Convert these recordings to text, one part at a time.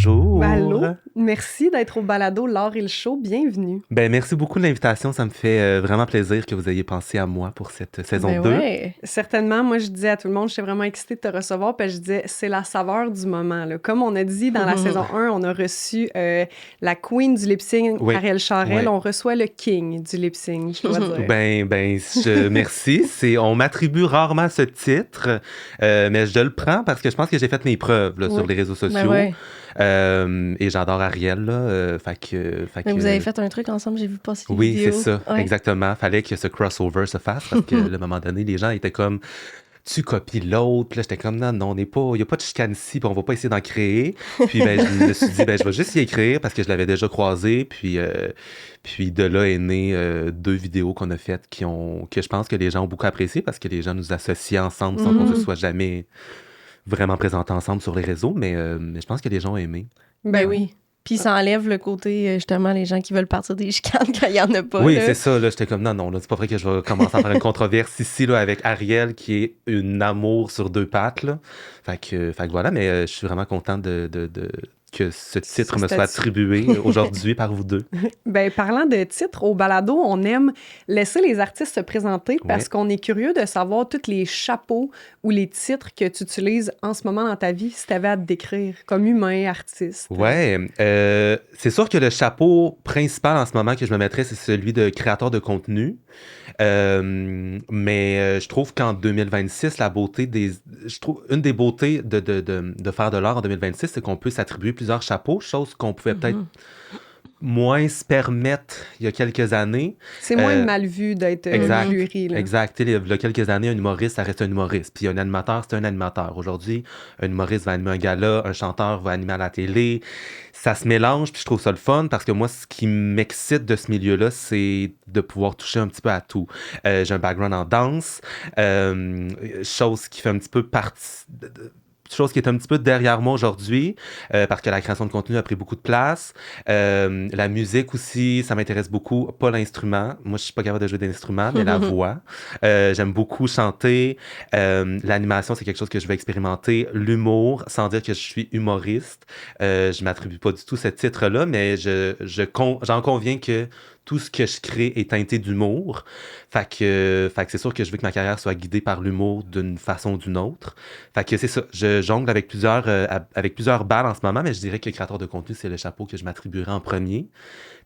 bonjour. Allô, merci d'être au balado L'Art et le Show, bienvenue. Merci beaucoup de l'invitation, ça me fait vraiment plaisir que vous ayez pensé à moi pour cette saison 2. Ouais. Certainement, moi je disais à tout le monde, j'étais vraiment excitée de te recevoir, puis je disais, c'est la saveur du moment. Là. Comme on a dit dans la saison 1, on a reçu la queen du lip-sync, Oui. Ariel Charrel, Oui. on reçoit le king du lip-sync, je dois dire. Merci. On m'attribue rarement ce titre, mais je le prends parce que je pense que j'ai fait mes preuves là, sur les réseaux sociaux. Et j'adore Ariel, là. Mais vous avez fait un truc ensemble, j'ai vu passer les Oui, vidéos. c'est ça, exactement. Fallait que ce crossover se fasse parce que, à un moment donné, les gens étaient comme tu copies l'autre. Puis là, j'étais comme non, il n'y a pas de chicane ici, puis on va pas essayer d'en créer. Puis je me suis dit, je vais juste y écrire parce que je l'avais déjà croisé. Puis de là est né 2 vidéos qu'on a faites que je pense que les gens ont beaucoup apprécié parce que les gens nous associent ensemble sans qu'on se soit jamais vraiment présentés ensemble sur les réseaux. Mais je pense que les gens ont aimé. Ben oui. Puis ça enlève le côté, justement, les gens qui veulent partir des chicanes quand il n'y en a pas. Oui, là. c'est ça. Là, j'étais comme, non, là, c'est pas vrai que je vais commencer à faire une controverse ici là, avec Ariel, qui est une amour sur 2 pattes. Là. Fait que voilà, mais je suis vraiment content que ce titre me soit attribué aujourd'hui par vous deux. Parlant de titres, au balado, on aime laisser les artistes se présenter parce qu'on est curieux de savoir tous les chapeaux ou les titres que tu utilises en ce moment dans ta vie, si tu avais à te décrire comme humain, artiste. Ouais, c'est sûr que le chapeau principal en ce moment que je me mettrais, c'est celui de créateur de contenu. Mais je trouve qu'en 2026, une des beautés de faire de l'art en 2026, c'est qu'on peut s'attribuer plusieurs chapeaux, chose qu'on pouvait peut-être moins se permettre il y a quelques années. C'est moins mal vu d'être jury. Là. Exact. Il y a quelques années, un humoriste, ça reste un humoriste. Puis un animateur, c'est un animateur. Aujourd'hui, un humoriste va animer un gala, un chanteur va animer à la télé. Ça se mélange, puis je trouve ça le fun parce que moi, ce qui m'excite de ce milieu-là, c'est de pouvoir toucher un petit peu à tout. J'ai un background en danse, chose qui fait un petit peu partie... chose qui est un petit peu derrière moi aujourd'hui, parce que la création de contenu a pris beaucoup de place. La musique aussi, ça m'intéresse beaucoup. Pas l'instrument. Moi, je suis pas capable de jouer d'instrument, mais la voix. J'aime beaucoup chanter. L'animation, c'est quelque chose que je vais expérimenter. L'humour, sans dire que je suis humoriste. Je m'attribue pas du tout ce titre-là, mais j'en conviens que tout ce que je crée est teinté d'humour. Fait que c'est sûr que je veux que ma carrière soit guidée par l'humour d'une façon ou d'une autre. Fait que c'est ça. Je jongle avec plusieurs balles en ce moment, mais je dirais que créateur de contenu, c'est le chapeau que je m'attribuerais en premier.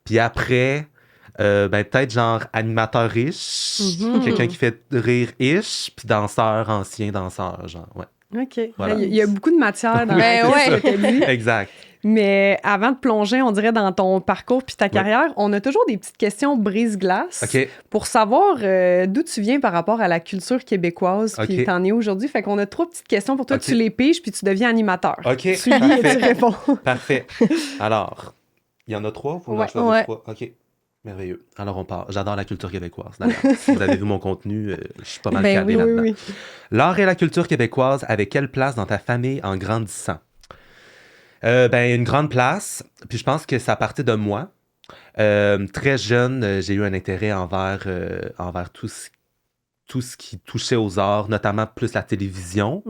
Puis après, peut-être genre animateur riche, quelqu'un qui fait rire ish, puis ancien danseur, genre, ouais. OK. Voilà. Il y a beaucoup de matière dans ce que t'as dit. Exact. Mais avant de plonger, on dirait, dans ton parcours puis ta carrière, on a toujours des petites questions brise-glace pour savoir d'où tu viens par rapport à la culture québécoise puis t'en es aujourd'hui. Fait qu'on a 3 petites questions pour toi. Tu les piges puis tu deviens animateur. OK. Tu lis et tu réponds. Parfait. Alors, il y en a 3? Vous en choisissez 3? OK. Merveilleux. Alors, on part. J'adore la culture québécoise. D'ailleurs, si vous avez vu mon contenu, je suis pas mal calé là-dedans. Oui. L'art et la culture québécoise avaient quelle place dans ta famille en grandissant? Une grande place. Puis je pense que ça partait de moi. Très jeune, j'ai eu un intérêt envers tout ce qui touchait aux arts, notamment plus la télévision.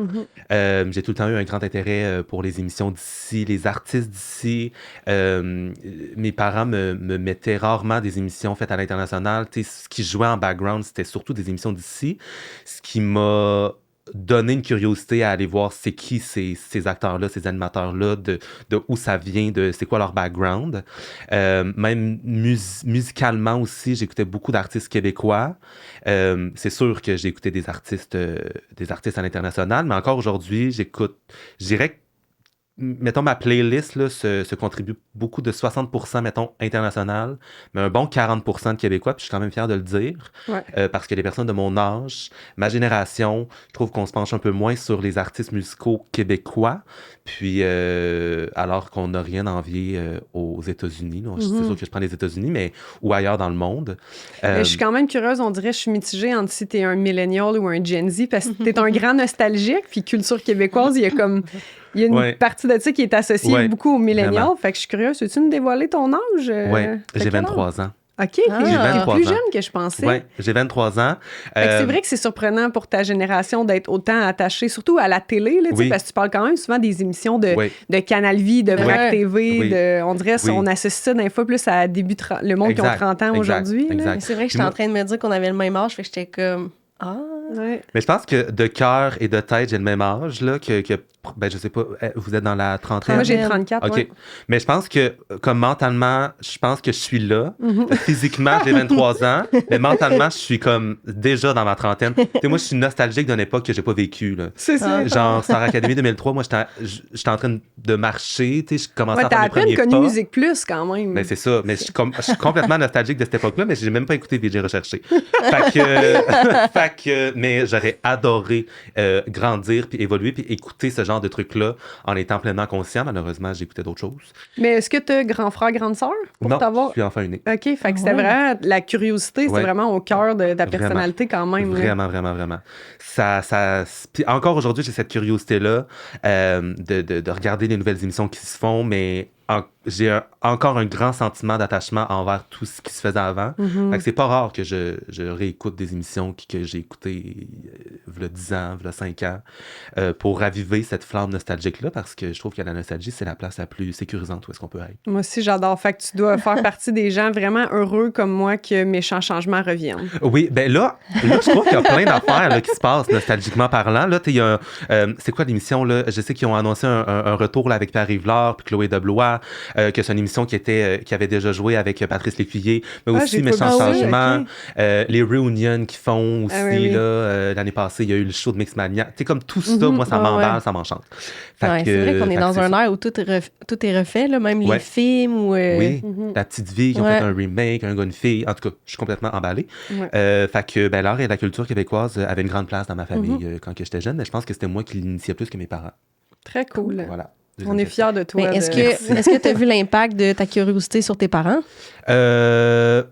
J'ai tout le temps eu un grand intérêt pour les émissions d'ici, les artistes d'ici. Mes parents me mettaient rarement des émissions faites à l'international. Ce qui jouait en background, c'était surtout des émissions d'ici. Ce qui m'a donné une curiosité à aller voir c'est qui ces acteurs-là, ces animateurs-là, de où ça vient, de c'est quoi leur background. Même musicalement aussi, j'écoutais beaucoup d'artistes québécois. C'est sûr que j'ai écouté des artistes à l'international, mais encore aujourd'hui, je dirais que mettons, ma playlist là, se contribue beaucoup de 60%, mettons, international, mais un bon 40% de québécois, puis je suis quand même fier de le dire, parce que les personnes de mon âge, ma génération, je trouve qu'on se penche un peu moins sur les artistes musicaux québécois, puis alors qu'on n'a rien à envier aux États-Unis. C'est sûr que je prends les États-Unis, mais ou ailleurs dans le monde. Je suis quand même curieuse, on dirait, je suis mitigée entre si t'es un millennial ou un Gen Z, parce que t'es un grand nostalgique, puis culture québécoise, il y a une partie de ça qui est associée beaucoup aux millénials. Fait que je suis curieuse. Veux-tu nous dévoiler ton âge? Oui, j'ai 23 ans. OK, t'es plus jeune que je pensais. Oui, j'ai 23 ans. C'est vrai que c'est surprenant pour ta génération d'être autant attaché, surtout à la télé, là, parce que tu parles quand même souvent des émissions de Canal Vie, de Vrac TV. On dirait qu'on associe ça d'un fois plus à le monde qui ont 30 ans aujourd'hui. C'est vrai que j'étais en train de me dire qu'on avait le même âge, fait que j'étais comme... Mais je pense que de cœur et de tête, j'ai le même âge, là, que je sais pas, vous êtes dans la trentaine? Moi, j'ai 34, OK. Mais je pense que, comme mentalement, je pense que je suis là. Physiquement, j'ai 23 ans, mais mentalement, je suis comme déjà dans ma trentaine. Moi, je suis nostalgique d'une époque que j'ai pas vécue, là. C'est ça. Genre, Star Academy 2003, moi, j'étais en train de marcher, je commençais à faire mes premiers pas. T'as à peine connu Musique Plus, quand même. Mais c'est ça. Mais je suis complètement nostalgique de cette époque-là, mais j'ai même pas écouté VG Recherché. Mais j'aurais adoré grandir, puis évoluer, puis écouter ce genre de trucs-là en étant pleinement conscient. Malheureusement, j'écoutais d'autres choses. Mais est-ce que tu as grand frère, grande sœur pour t'avoir? Je suis enfant unique. OK, fait que c'était vraiment la curiosité, c'était vraiment au cœur de ta personnalité quand même. Vraiment. Puis encore aujourd'hui, j'ai cette curiosité-là de regarder les nouvelles émissions qui se font, mais j'ai encore un grand sentiment d'attachement envers tout ce qui se faisait avant. Fait que c'est pas rare que je réécoute des émissions que j'ai écoutées il y a 10 ans, il y a 5 ans, pour raviver cette flamme nostalgique-là, parce que je trouve que la nostalgie, c'est la place la plus sécurisante où est-ce qu'on peut être. Moi aussi, j'adore. Fait que tu dois faire partie des gens vraiment heureux comme moi que Méchants changements reviennent. Oui, ben là je trouve qu'il y a plein d'affaires là, qui se passent nostalgiquement parlant. Là, c'est quoi l'émission, là? Je sais qu'ils ont annoncé un retour là, avec Pierre Rivlard puis Chloé Deblois, que c'est une émission qui avait déjà joué avec Patrice Lécuyer, mais aussi Méchants changements, les reunions qu'ils font aussi. L'année passée, il y a eu le show de Mixmania. Tu sais, comme tout ça, moi, ça m'emballe, ça m'enchante. C'est vrai qu'on est dans un air où tout est refait, là, même les films. Oui, La Petite Vie, qui ont fait un remake, un gars, une fille. En tout cas, je suis complètement emballée. Fait que l'art et la culture québécoise avaient une grande place dans ma famille quand j'étais jeune, mais je pense que c'était moi qui l'initiais plus que mes parents. Très cool. Voilà. On est fiers de toi. Mais est-ce que tu as vu l'impact de ta curiosité sur tes parents? Pas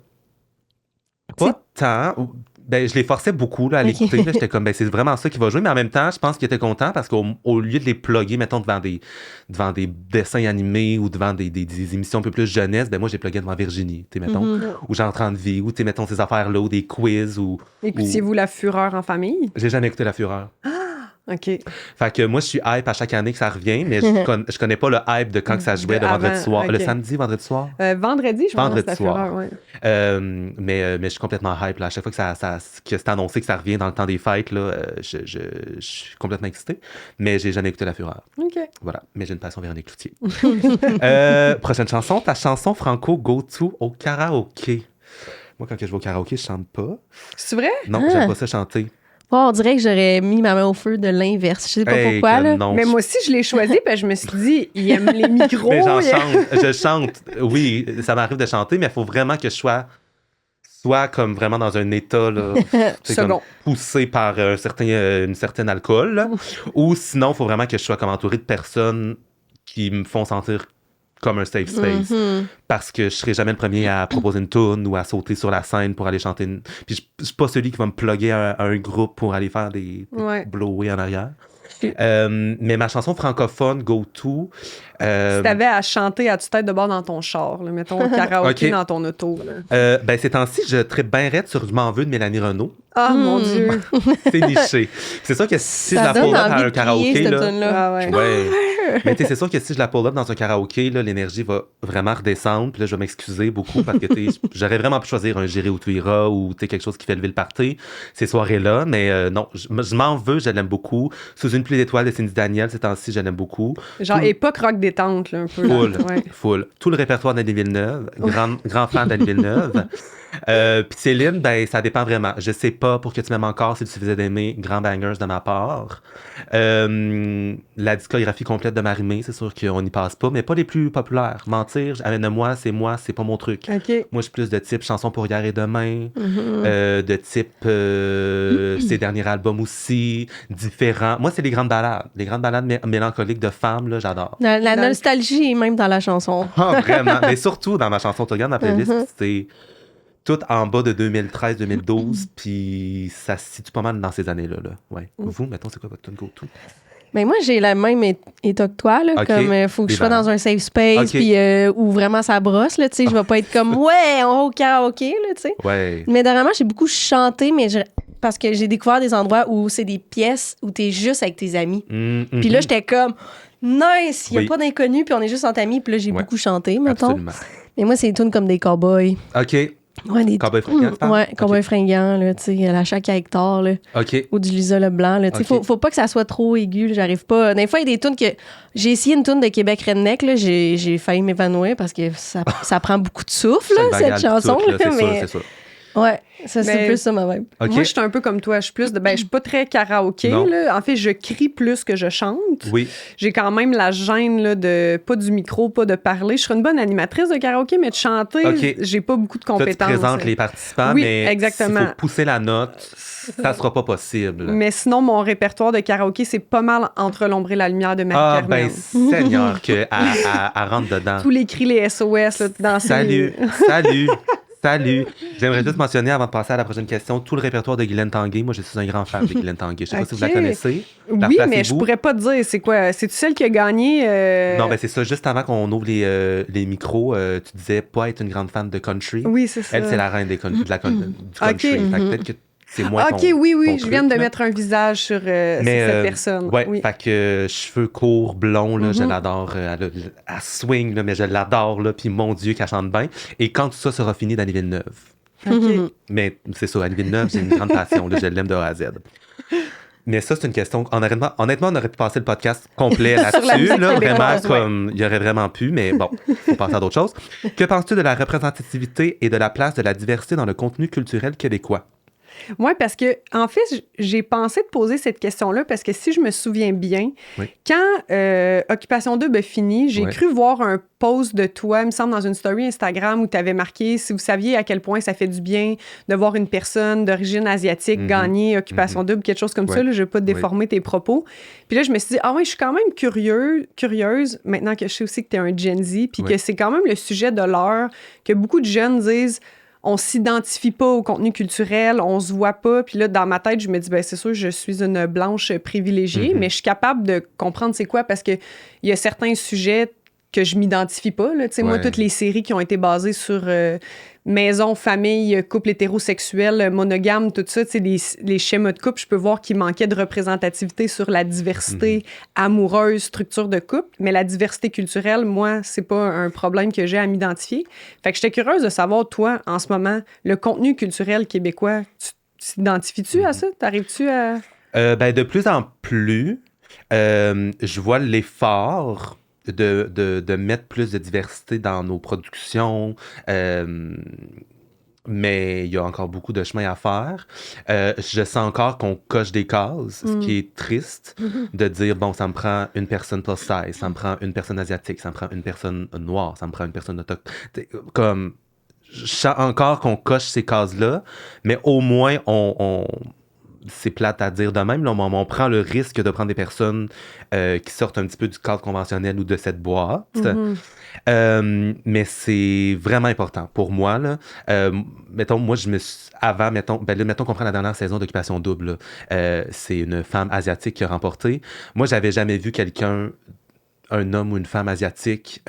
tant. Ben, je les forçais beaucoup là, à l'écouter. Là, j'étais comme, c'est vraiment ça qui va jouer. Mais en même temps, je pense qu'ils étaient contents parce qu'au lieu de les plugger, mettons, devant des dessins animés ou devant des émissions un peu plus jeunesse, ben moi, j'ai plugué devant Virginie, mettons, ou J'entre en vie, ou mettons ces affaires-là, ou des quiz. Écoutiez-vous La Fureur en famille? J'ai jamais écouté La Fureur. OK. Fait que moi, je suis hype à chaque année que ça revient, mais je connais pas le hype de quand que ça jouait le vendredi soir. Okay. Le samedi, vendredi soir? Vendredi, je pense. Vendredi soir. Mais je suis complètement hype. Là. À chaque fois que c'est annoncé que ça revient dans le temps des fêtes, là, je suis complètement excité. Mais j'ai jamais écouté La Fureur. OK. Voilà. Mais j'ai une passion Véronique Cloutier. Prochaine chanson, ta chanson franco go-to au karaoké. Moi, quand je vais au karaoké, je chante pas. C'est vrai? Non, j'aime pas ça chanter. On dirait que j'aurais mis ma main au feu de l'inverse. Je sais pas pourquoi. Là. Mais moi aussi, je l'ai choisi, puis je me suis dit, il aime les micros. Mais je chante. Oui, ça m'arrive de chanter, mais il faut vraiment que je sois comme vraiment dans un état là, comme poussé par une certaine alcool. Là. Ou sinon, il faut vraiment que je sois comme entouré de personnes qui me font sentir comme un safe space. Parce que je serai jamais le premier à proposer une tourne ou à sauter sur la scène pour aller chanter. Puis je suis pas celui qui va me plugger à un groupe pour aller faire des blowés en arrière. Mais ma chanson francophone, Go-To... Si t'avais à chanter à tue-tête de bord dans ton char, là, mettons karaoké dans ton auto. Ben, ces temps-ci, je trippe bien raide sur « Je m'en veux » de Mélanie Renaud. Ah, mon Dieu! C'est niché. C'est sûr que si je la pull up à un karaoké... Mais c'est sûr que si je la pull up dans un karaoké, là, l'énergie va vraiment redescendre. Puis là, je vais m'excuser beaucoup parce que j'aurais vraiment pu choisir un J'irai où tu iras ou quelque chose qui fait lever le party ces soirées-là. Mais non, je m'en veux, je l'aime beaucoup. Sous une pluie d'étoiles de Cindy Daniel, ces temps-ci, je l'aime beaucoup. Genre époque rock détente, là, un peu. Full. Tout le répertoire d'Annie Villeneuve. Grand fan d'Annie Villeneuve. Puis Céline, ben ça dépend vraiment. Je sais pas pour que tu m'aimes encore si tu faisais d'aimer grand bangers de ma part. La discographie complète de Marie-Mé, c'est sûr qu'on n'y passe pas, mais pas les plus populaires. Mentir, amène-moi, c'est pas mon truc. Okay. Moi, je suis plus de type chanson pour hier et demain, de type ses derniers albums aussi, différents. Moi, c'est les grandes balades mélancoliques de femmes, là, j'adore. La nostalgie, même dans la chanson. Ah, vraiment. Mais surtout dans ma chanson, tu regardes ma playlist, c'est tout en bas de 2013-2012, puis ça se situe pas mal dans ces années-là. Là. Ouais. Vous, mettons, c'est quoi votre tune go-to? Ben moi, j'ai la même état que toi, là, comme faut que je sois dans un safe space, puis où vraiment ça brosse, là, tu sais, je vais pas être comme, ouais, on va au karaoké, là, tu sais. Ouais. Mais dernièrement, j'ai beaucoup chanté, mais parce que j'ai découvert des endroits où c'est des pièces où t'es juste avec tes amis. Puis là, j'étais comme, nice, il y a pas d'inconnus, puis on est juste entre amis, puis là, j'ai beaucoup chanté, mettons. Absolument. Mais moi, c'est des tunes comme des cowboys. OK. Ouais, des cowboys fringants, ouais, cowboys fringants, là, tu sais, la Chaque à Hector, là. OK. Ou du Lisa Leblanc, là. Tu sais, faut pas que ça soit trop aigu, là, j'arrive pas. Des fois, il y a des tunes que... J'ai essayé une tune de Québec Redneck, là, j'ai failli m'évanouir parce que ça prend beaucoup de souffle, là, cette chanson, là, mais... C'est sûr. Ouais, c'est plus ça ma vibe. Okay. Moi, je suis un peu comme toi. Je suis plus de. Je suis pas très karaoké. Là. En fait, je crie plus que je chante. Oui. J'ai quand même la gêne là, de pas du micro, pas de parler. Je serais une bonne animatrice de karaoké, mais de chanter, j'ai pas beaucoup de compétences. Toi, tu présentes les participants, mais exactement. S'il faut pousser la note, ça sera pas possible. Mais sinon, mon répertoire de karaoké, c'est pas mal Entre l'ombre et la lumière de Marie-Carmen. Ah, ben, Seigneur, qu'elle rentre dedans. Tous les cris, les SOS, là, dans Salut. J'aimerais juste mentionner, avant de passer à la prochaine question, tout le répertoire de Guylaine Tanguay. Moi, je suis un grand fan de Guylaine Tanguay. Je sais pas si vous la connaissez. Oui, mais je pourrais pas te dire. C'est quoi? C'est-tu celle qui a gagné? Non, ben c'est ça. Juste avant qu'on ouvre les micros, tu disais pas être une grande fan de country. Oui, c'est ça. Elle, c'est la reine du country. Fait que peut-être que c'est moins oui, je viens de mettre un visage sur cette personne. Ouais, fait que cheveux courts, blonds, là, je l'adore. Elle swing, là, mais je l'adore, là, puis mon Dieu, qu'elle chante bien. Et quand tout ça sera fini d'Annie Villeneuve. Mais c'est ça, Annie Villeneuve, j'ai une grande passion, là, je l'aime de A à Z. Mais ça, c'est une question. Honnêtement, on aurait pu passer le podcast complet là-dessus. Là, vraiment, comme il y aurait vraiment pu, mais bon, il faut passer à d'autres choses. Que penses-tu de la représentativité et de la place de la diversité dans le contenu culturel québécois? Oui, parce que, en fait, j'ai pensé de poser cette question-là parce que si je me souviens bien, quand Occupation Double a fini, j'ai cru voir un post de toi, il me semble, dans une story Instagram où tu avais marqué si vous saviez à quel point ça fait du bien de voir une personne d'origine asiatique gagner Occupation Double, quelque chose comme ça. Là, je ne vais pas déformer tes propos. Puis là, je me suis dit, ah ouais, je suis quand même curieuse, maintenant que je sais aussi que tu es un Gen Z, puis que c'est quand même le sujet de l'heure, que beaucoup de jeunes disent. On s'identifie pas au contenu culturel, on se voit pas. Puis là, dans ma tête, je me dis, ben c'est sûr, je suis une blanche privilégiée, mais je suis capable de comprendre c'est quoi parce qu'il y a certains sujets que je m'identifie pas. Là. Moi, toutes les séries qui ont été basées sur maison, famille, couple hétérosexuel, monogame, tout ça, les schémas de couple, je peux voir qu'il manquait de représentativité sur la diversité amoureuse, structure de couple. Mais la diversité culturelle, moi, c'est pas un problème que j'ai à m'identifier. Fait que j'étais curieuse de savoir, toi, en ce moment, le contenu culturel québécois, tu t'identifies-tu à ça? T'arrives-tu à... Ben, de plus en plus, je vois l'effort de mettre plus de diversité dans nos productions, mais il y a encore beaucoup de chemin à faire. Je sens encore qu'on coche des cases, ce qui est triste, de dire, bon, ça me prend une personne plus size, ça me prend une personne asiatique, ça me prend une personne noire, ça me prend une personne autochtone. Comme, je sens encore qu'on coche ces cases-là, mais au moins, c'est plate à dire de même, là, on prend le risque de prendre des personnes qui sortent un petit peu du cadre conventionnel ou de cette boîte. Mais c'est vraiment important pour moi. Là. Mettons, moi, mettons qu'on prend la dernière saison d'Occupation Double. C'est une femme asiatique qui a remporté. Moi, j'avais jamais vu un homme ou une femme asiatique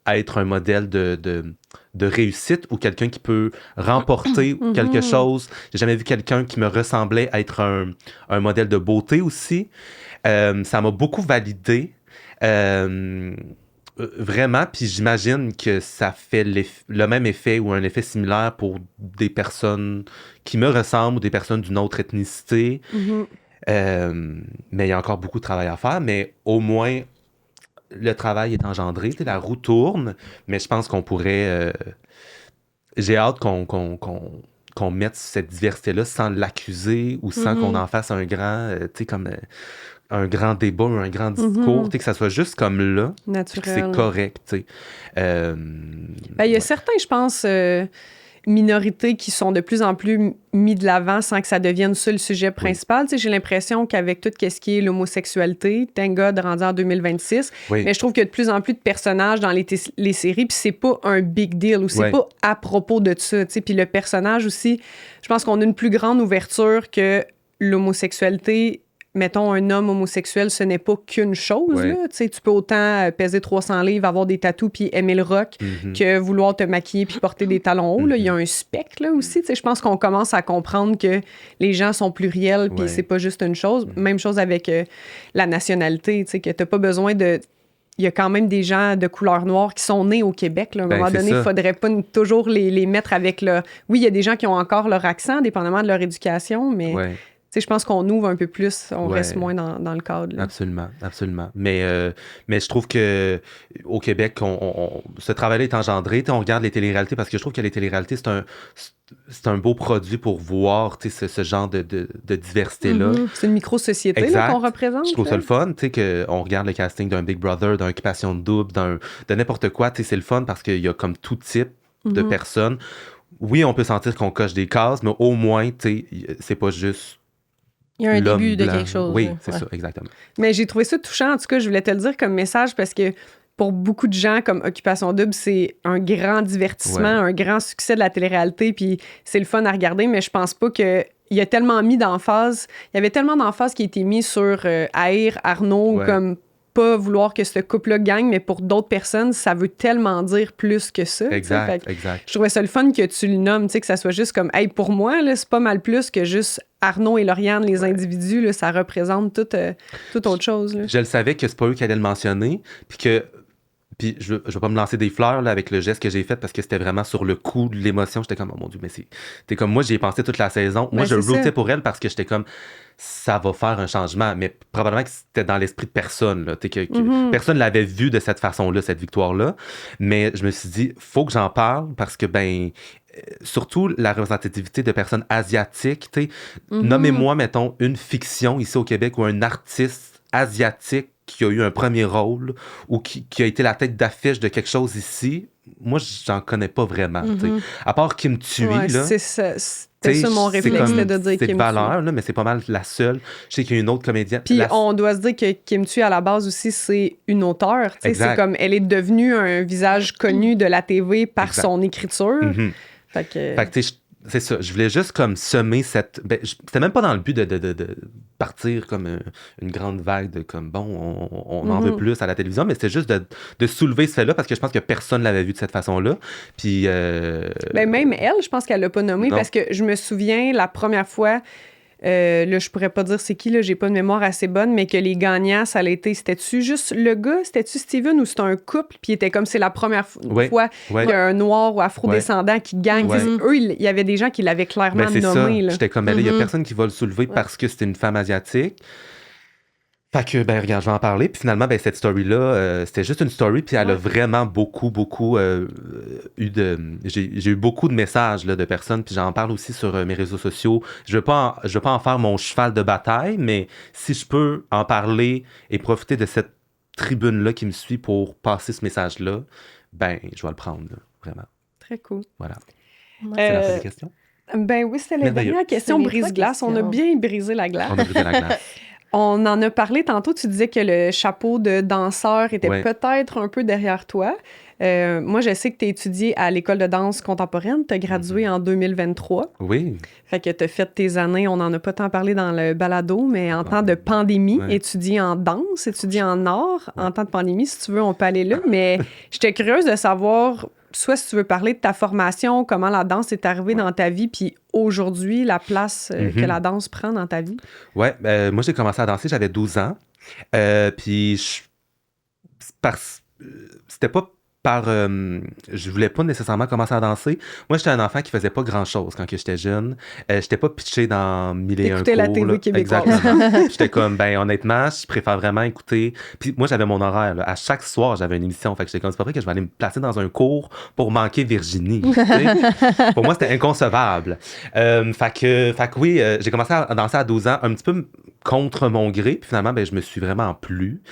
être un modèle de réussite ou quelqu'un qui peut remporter quelque chose. J'ai jamais vu quelqu'un qui me ressemblait être un modèle de beauté aussi. Ça m'a beaucoup validé. Vraiment, puis j'imagine que ça fait le même effet ou un effet similaire pour des personnes qui me ressemblent ou des personnes d'une autre ethnicité. Mais il y a encore beaucoup de travail à faire, mais au moins le travail est engendré, la roue tourne, mais je pense qu'on pourrait... j'ai hâte qu'on mette cette diversité-là sans l'accuser ou sans qu'on en fasse un grand, comme un grand débat ou un grand discours, que ça soit juste comme là, que c'est correct. Il y a certains, je pense... minorités qui sont de plus en plus mis de l'avant sans que ça devienne ça le sujet principal. J'ai l'impression qu'avec tout ce qui est l'homosexualité, thank God, rendu en 2026, mais je trouve qu'il y a de plus en plus de personnages dans les séries, puis c'est pas un big deal, ou c'est pas à propos de ça. Puis le personnage aussi, je pense qu'on a une plus grande ouverture que l'homosexualité mettons, un homme homosexuel, ce n'est pas qu'une chose. Là. Tu peux autant peser 300 livres, avoir des tatous puis aimer le rock que vouloir te maquiller puis porter des talons hauts. Là. Il y a un spectre là, aussi. Je pense qu'on commence à comprendre que les gens sont pluriels puis c'est pas juste une chose. Même chose avec la nationalité, que t'as pas besoin de... Il y a quand même des gens de couleur noire qui sont nés au Québec. Là. À un moment donné, il ne faudrait pas toujours les mettre avec le... Oui, il y a des gens qui ont encore leur accent, dépendamment de leur éducation, mais je pense qu'on ouvre un peu plus, on reste moins dans le cadre. Là. Absolument, absolument. Mais je trouve qu'au Québec, ce travail-là est engendré. On regarde les téléréalités parce que je trouve que les téléréalités, c'est un beau produit pour voir ce genre de diversité-là. C'est une micro-société là, qu'on représente. Je trouve ça le fun, qu'on regarde le casting d'un Big Brother, d'un Occupation Double, de n'importe quoi. C'est le fun parce qu'il y a comme tout type de personnes. Oui, on peut sentir qu'on coche des cases, mais au moins, c'est pas juste... Il y a un début de quelque chose. Oui, c'est ça, exactement. Mais j'ai trouvé ça touchant. En tout cas, je voulais te le dire comme message parce que pour beaucoup de gens, comme Occupation Double, c'est un grand divertissement, un grand succès de la télé-réalité, puis c'est le fun à regarder, mais je pense pas que... Il y a tellement mis d'emphase... Il y avait tellement d'emphase qui a été mis sur haïr Arnaud, comme pas vouloir que ce couple-là gagne, mais pour d'autres personnes, ça veut tellement dire plus que ça. Exact. Je trouvais ça le fun que tu le nommes, que ça soit juste comme, hey, pour moi, là, c'est pas mal plus que juste Arnaud et Lauriane, les individus, là, ça représente toute autre chose. Là. Je le savais que c'est pas eux qui allaient le mentionner, puis je vais pas me lancer des fleurs là, avec le geste que j'ai fait parce que c'était vraiment sur le coup de l'émotion. J'étais comme, oh mon Dieu, mais t'es comme moi, j'y ai pensé toute la saison. Moi, je rootais pour elle parce que j'étais comme, ça va faire un changement. Mais probablement que c'était dans l'esprit de personne. Là, personne l'avait vu de cette façon-là, cette victoire-là. Mais je me suis dit, faut que j'en parle parce que, surtout la représentativité de personnes asiatiques. Nommez-moi, mettons, une fiction ici au Québec ou un artiste asiatique qui a eu un premier rôle ou qui a été la tête d'affiche de quelque chose ici, moi, j'en connais pas vraiment. À part Kim Thuy, là. C'était ça mon réflexe, de dire Kim Thuy. C'est de valeur, là, mais c'est pas mal la seule. Je sais qu'il y a une autre comédienne. Puis on doit se dire que Kim Thuy, à la base aussi, c'est une auteure. C'est comme, elle est devenue un visage connu de la TV par son écriture. Fait que c'est ça. Je voulais juste comme semer cette... c'était même pas dans le but de partir comme une grande vague de comme, bon, on en veut plus à la télévision, mais c'était juste de soulever ce fait-là parce que je pense que personne l'avait vu de cette façon-là. Puis... même elle, je pense qu'elle l'a pas nommé parce que je me souviens la première fois... là, je pourrais pas dire c'est qui, là, j'ai pas de mémoire assez bonne, mais que les gagnants, ça a été, c'était-tu juste le gars, c'était-tu Steven ou c'était un couple, puis il était comme c'est la première fois qu'il y a un noir ou afro-descendant qui gagne. Eux, il y avait des gens qui l'avaient clairement nommé. Là. J'étais comme, il y a personne qui va le soulever parce que c'était une femme asiatique. Fait que, regarde, je vais en parler. Puis finalement, cette story-là, c'était juste une story. Puis elle a vraiment beaucoup eu de... J'ai eu beaucoup de messages là, de personnes. Puis j'en parle aussi sur mes réseaux sociaux. Je veux pas en faire mon cheval de bataille, mais si je peux en parler et profiter de cette tribune-là qui me suit pour passer ce message-là, je vais le prendre, là, vraiment. Très cool. Voilà. C'est la fin des questions? Oui, c'était la dernière question brise-glace. On a bien brisé la glace. On a brisé la glace. On en a parlé tantôt, tu disais que le chapeau de danseur était peut-être un peu derrière toi. Moi, je sais que tu as étudié à l'École de danse contemporaine, tu as gradué en 2023. Oui. Fait que tu as fait tes années, on n'en a pas tant parlé dans le balado, mais en temps de pandémie, étudié en danse, étudié en art, en temps de pandémie, si tu veux, on peut aller là. Mais j'étais curieuse de savoir... Soit si tu veux parler de ta formation, comment la danse est arrivée dans ta vie, puis aujourd'hui, la place que la danse prend dans ta vie. Oui, moi j'ai commencé à danser, j'avais 12 ans. Puis c'était pas par... je voulais pas nécessairement commencer à danser. Moi, j'étais un enfant qui faisait pas grand-chose quand j'étais jeune. J'étais pas pitché dans 1001 cours. La TV québécoise. Exactement. J'étais comme, honnêtement, je préfère vraiment écouter... Puis moi, j'avais mon horaire. Là. À chaque soir, j'avais une émission. Fait que j'étais comme, c'est pas vrai que je vais aller me placer dans un cours pour manquer Virginie. Pour moi, c'était inconcevable. Fait que oui, j'ai commencé à danser à 12 ans, un petit peu contre mon gré. Puis finalement, je me suis vraiment plu.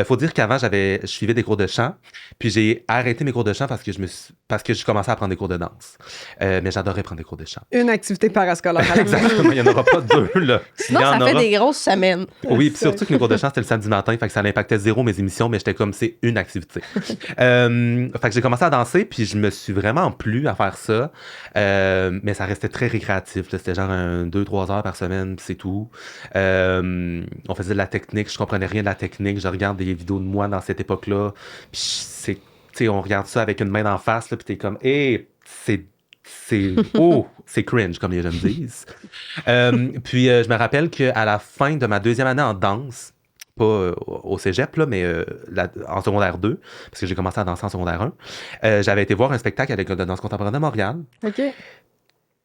Faut dire qu'avant, je suivais des cours de chant. Puis j'ai arrêté mes cours de chant parce que je commençais à prendre des cours de danse. Mais j'adorais prendre des cours de chant. Une activité parascolaire. Exactement. Il n'y en aura pas deux, là. Sinon, ça fait des grosses semaines. Oui, puis surtout que mes cours de chant, c'était le samedi matin. Fait que ça impactait zéro mes émissions, mais j'étais comme, c'est une activité. Fait que j'ai commencé à danser, puis je me suis vraiment plu à faire ça. Mais ça restait très récréatif. Là. C'était genre 2-3 heures par semaine, puis c'est tout. on faisait de la technique, je comprenais rien de la technique, je regarde des vidéos de moi dans cette époque-là, puis on regarde ça avec une main en face, là, puis t'es comme, c'est cringe, comme les jeunes disent. Puis je me rappelle qu'à la fin de ma deuxième année en danse, pas au cégep, là, mais en secondaire 2, parce que j'ai commencé à danser en secondaire 1, j'avais été voir un spectacle à l'École de danse contemporaine de Montréal. OK.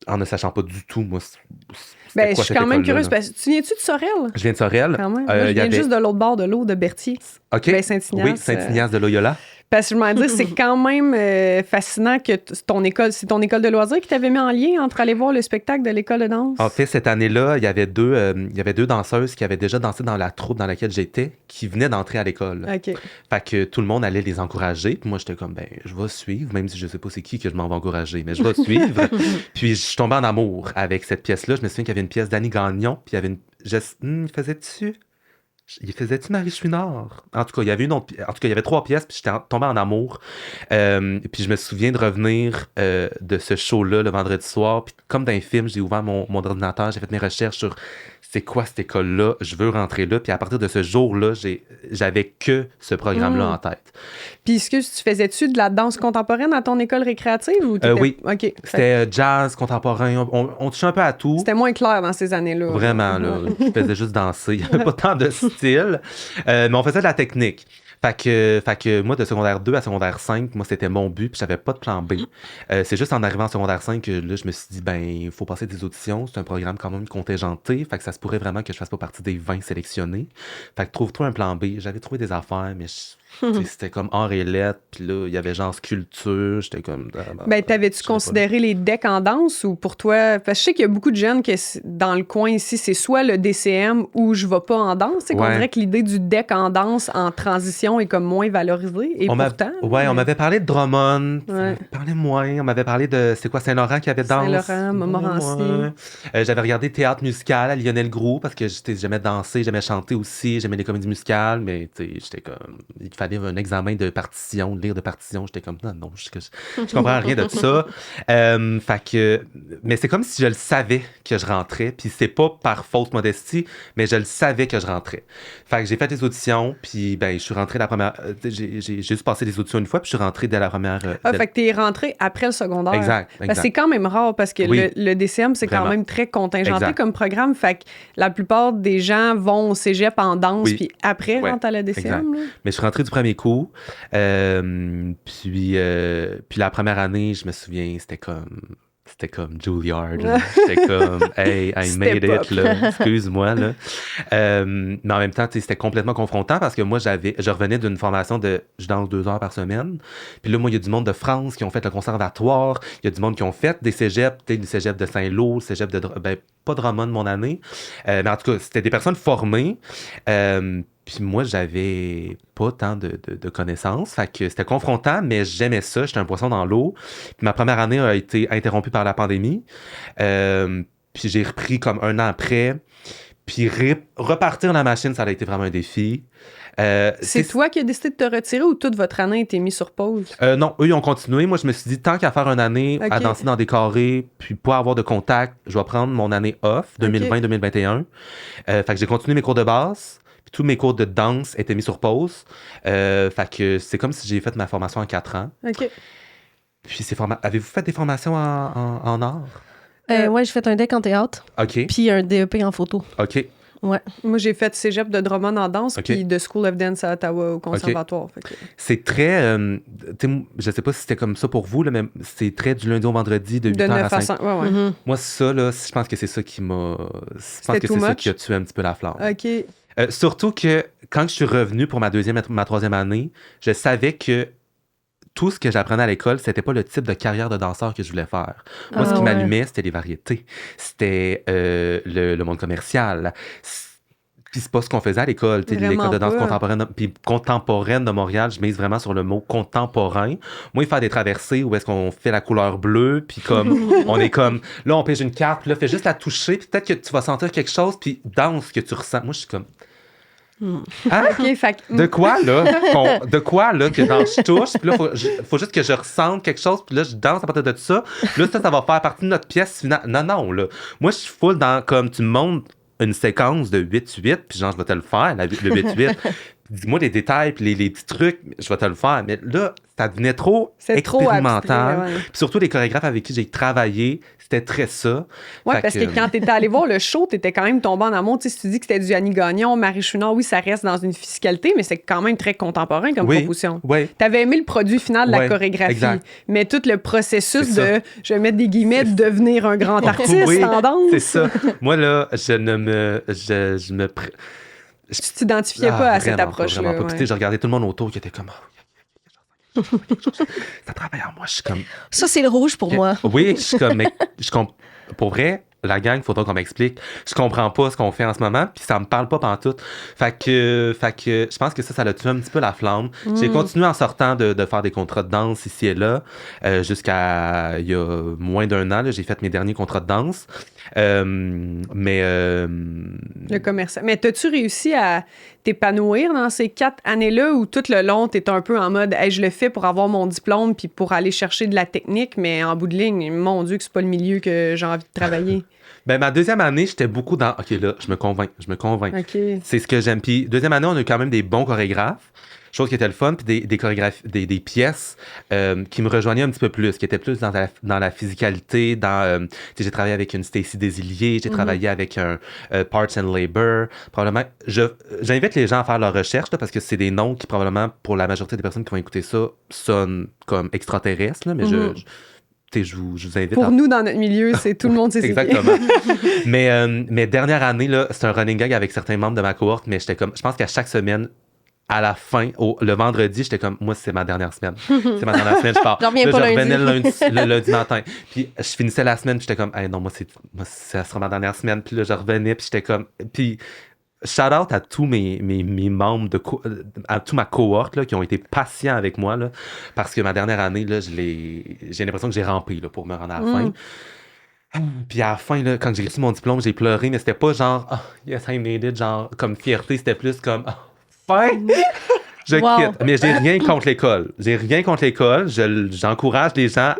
En ne sachant pas du tout, moi, je suis quand même curieuse. Parce que tu viens-tu de Sorel? Je viens de Sorel. Quand même. Moi, je viens juste de l'autre bord de l'eau, de Berthier. OK. Saint-Ignace. Oui, Saint-Ignace de Loyola. Parce que je m'en dis, c'est quand même fascinant que c'est ton école de loisirs qui t'avait mis en lien entre aller voir le spectacle de l'école de danse. En fait, cette année-là, il y avait deux danseuses qui avaient déjà dansé dans la troupe dans laquelle j'étais, qui venaient d'entrer à l'école. OK. Fait que tout le monde allait les encourager. Puis moi, j'étais comme, je vais suivre, même si je sais pas c'est qui que je m'en vais encourager, mais je vais suivre. Puis je suis tombé en amour avec cette pièce-là. Je me souviens qu'il y avait une pièce d'Annie Gagnon, puis il y avait il faisait-tu Marie Chouinard? En tout cas, il y avait il y avait 3 pièces, puis j'étais tombé en amour. Puis je me souviens de revenir de ce show-là le vendredi soir. Puis comme dans un film, j'ai ouvert mon ordinateur, j'ai fait mes recherches sur c'est quoi cette école-là, je veux rentrer là. Puis à partir de ce jour-là, j'avais que ce programme-là en tête. Puis est-ce que tu faisais-tu de la danse contemporaine à ton école récréative? Ou oui. OK. C'était jazz, contemporain. On touchait un peu à tout. C'était moins clair dans ces années-là. Vraiment, là. Je faisais juste danser. Il n'y avait pas tant de style. Mais on faisait de la technique. Fait que moi, de secondaire 2 à secondaire 5, moi, c'était mon but, puis j'avais pas de plan B. C'est juste en arrivant en secondaire 5 que là, je me suis dit, il faut passer des auditions. C'est un programme quand même contingenté. Fait que ça se pourrait vraiment que je fasse pas partie des 20 sélectionnés. Fait que trouve-toi un plan B. J'avais trouvé des affaires, mais c'était comme art et lettres, puis là, il y avait genre sculpture, j'étais comme... t'avais-tu considéré les decks en danse ou pour toi... Parce que je sais qu'il y a beaucoup de jeunes que dans le coin ici, c'est soit le DCM ou je vais pas en danse. C'est qu'on dirait que l'idée du deck en danse en transition est comme moins valorisée. Et pourtant... on m'avait parlé de Drummond, on parlait moins, on m'avait parlé de... C'est quoi, Saint-Laurent qui avait danse? Saint-Laurent, Montmorency. J'avais regardé théâtre musical à Lionel Groux parce que j'aimais danser, j'aimais chanter aussi, j'aimais les comédies musicales, mais j'étais comme... Il fallait un examen de partition, de lire de partition. J'étais comme, non, je comprends rien de ça. Mais c'est comme si je le savais que je rentrais, puis c'est pas par fausse modestie, mais je le savais que je rentrais. Fait que j'ai fait des auditions, puis je suis rentré la première... J'ai juste passé des auditions une fois, puis je suis rentré dès la première... fait que t'es rentré après le secondaire. Exact. C'est quand même rare, parce que le DCM, c'est quand même très contingenté comme programme. Fait que la plupart des gens vont au cégep en danse, puis après rentrent à la DCM. Mais je suis rentré du premier coup. Puis la première année, je me souviens, c'était comme Juilliard. J'étais comme, hey, I made it, là. Excuse-moi, là. Mais en même temps, c'était complètement confrontant parce que moi, je revenais d'une formation de je danse 2 heures par semaine. Puis là, moi, il y a du monde de France qui ont fait le conservatoire. Il y a du monde qui ont fait des cégeps, le cégep de Saint-Lô, le cégep de... pas de Drummond mon année. Mais en tout cas, c'était des personnes formées. Puis moi, j'avais pas tant de connaissances. Fait que c'était confrontant, mais j'aimais ça. J'étais un poisson dans l'eau. Puis ma première année a été interrompue par la pandémie. Puis j'ai repris comme 1 an après. Puis repartir la machine, ça a été vraiment un défi. C'est toi qui as décidé de te retirer ou toute votre année a été mise sur pause? Non, eux, ils ont continué. Moi, je me suis dit, tant qu'à faire 1 année à danser dans des carrés, puis pas avoir de contact, je vais prendre mon année off, 2020-2021. Fait que j'ai continué mes cours de base. Tous mes cours de danse étaient mis sur pause. Fait que c'est comme si j'ai fait ma formation en 4 ans. OK. Puis avez-vous fait des formations en art? Ouais, j'ai fait un DEC en théâtre. OK. Puis un DEP en photo. OK. Ouais. Moi, j'ai fait cégep de Drummond en danse, puis de School of Dance à Ottawa au conservatoire. Fait que... C'est très... je sais pas si c'était comme ça pour vous, là, mais c'est très du lundi au vendredi, de 8h à 5h. Ouais. Mm-hmm. Moi, ça, là, je pense que c'est ça qui m'a... Je pense que c'est ça qui a tué un petit peu la flamme. OK. Surtout que quand je suis revenu pour ma 2e et ma 3e année, je savais que tout ce que j'apprenais à l'école, c'était pas le type de carrière de danseur que je voulais faire. Moi, ce qui m'allumait, c'était les variétés. C'était le monde commercial. Puis c'est pas ce qu'on faisait à l'école. L'école de danse contemporaine de Montréal, je mise vraiment sur le mot contemporain. Moi, il fait des traversées où est-ce qu'on fait la couleur bleue, puis comme on est comme là, on pige une carte, puis là, fais juste la toucher, puis peut-être que tu vas sentir quelque chose, puis danse ce que tu ressens. Moi, je suis comme... Hein? De quoi, là, que je touche, puis là, faut juste que je ressente quelque chose, puis là, je danse à partir de ça. Là, ça va faire partie de notre pièce finale. Non, là. Moi, je suis full dans, comme, tu me montres une séquence de 8-8, puis genre, je vais te le faire, le 8-8. Dis-moi les détails, puis les petits trucs, je vais te le faire. Mais là, ça devenait trop expérimental. Trop abstrait, ouais. Puis surtout, les chorégraphes avec qui j'ai travaillé, c'était très ça. Oui, parce que quand tu étais allé voir le show, tu étais quand même tombé en amour. Tu sais, si tu dis que c'était du Annie Gagnon, Marie Chouinard, oui, ça reste dans une physicalité, mais c'est quand même très contemporain comme proposition. Oui. Tu avais aimé le produit final de la chorégraphie, exact. Mais tout le processus de, je vais mettre des guillemets, de devenir un grand artiste en danse. C'est ça. Moi, là, tu t'identifiais pas à cette approche-là. Vraiment pas. Puis, je regardais tout le monde autour qui était comme... ça travaille en moi. Je suis comme... Ça, c'est le rouge pour moi. Oui, je suis comme... Pour vrai, la gang, il faudra qu'on m'explique. Je comprends pas ce qu'on fait en ce moment, puis ça me parle pas pantoute. Fait que je pense que ça l'a tué un petit peu la flamme. J'ai continué en sortant de faire des contrats de danse ici et là, jusqu'à il y a moins d'1 an. Là, j'ai fait mes derniers contrats de danse. Le commerçant. Mais t'as-tu réussi à t'épanouir dans ces 4 années-là où tout le long, t'es un peu en mode hey, je le fais pour avoir mon diplôme puis pour aller chercher de la technique, mais en bout de ligne, mon Dieu, que c'est pas le milieu que j'ai envie de travailler. Ben, ma deuxième année, j'étais beaucoup dans OK, là, je me convainc. Okay. C'est ce que j'aime. Puis, deuxième année, on a eu quand même des bons chorégraphes. Chose qui était le fun, puis des chorégraphies, des pièces qui me rejoignaient un petit peu plus, qui étaient plus dans la physicalité, j'ai travaillé avec une Stacy Desilliers, j'ai travaillé avec un Parts and Labor. Probablement, j'invite les gens à faire leur recherche, là, parce que c'est des noms qui, probablement, pour la majorité des personnes qui vont écouter ça, sonnent comme extraterrestres, là, mais je vous invite pour nous, dans notre milieu, c'est tout le monde sait exactement. mais dernière année, là, c'est un running gag avec certains membres de ma cohorte, mais j'étais comme, je pense qu'à chaque semaine, à la fin, le vendredi, j'étais comme, moi, c'est ma dernière semaine. C'est ma dernière semaine, je pars. Je revenais le lundi matin. Puis je finissais la semaine, puis j'étais comme, hey, non, moi, ça sera ma dernière semaine. Puis là, je revenais, puis j'étais comme, puis shout out à tous mes membres, à toute ma cohorte là, qui ont été patients avec moi, là, parce que ma dernière année, là, j'ai l'impression que j'ai rampé là, pour me rendre à la fin. Puis à la fin, là, quand j'ai reçu mon diplôme, j'ai pleuré, mais c'était pas genre, oh, yes, I made it, genre, comme fierté, c'était plus comme, oh, fin! Je quitte. Mais j'ai rien contre l'école. J'encourage les gens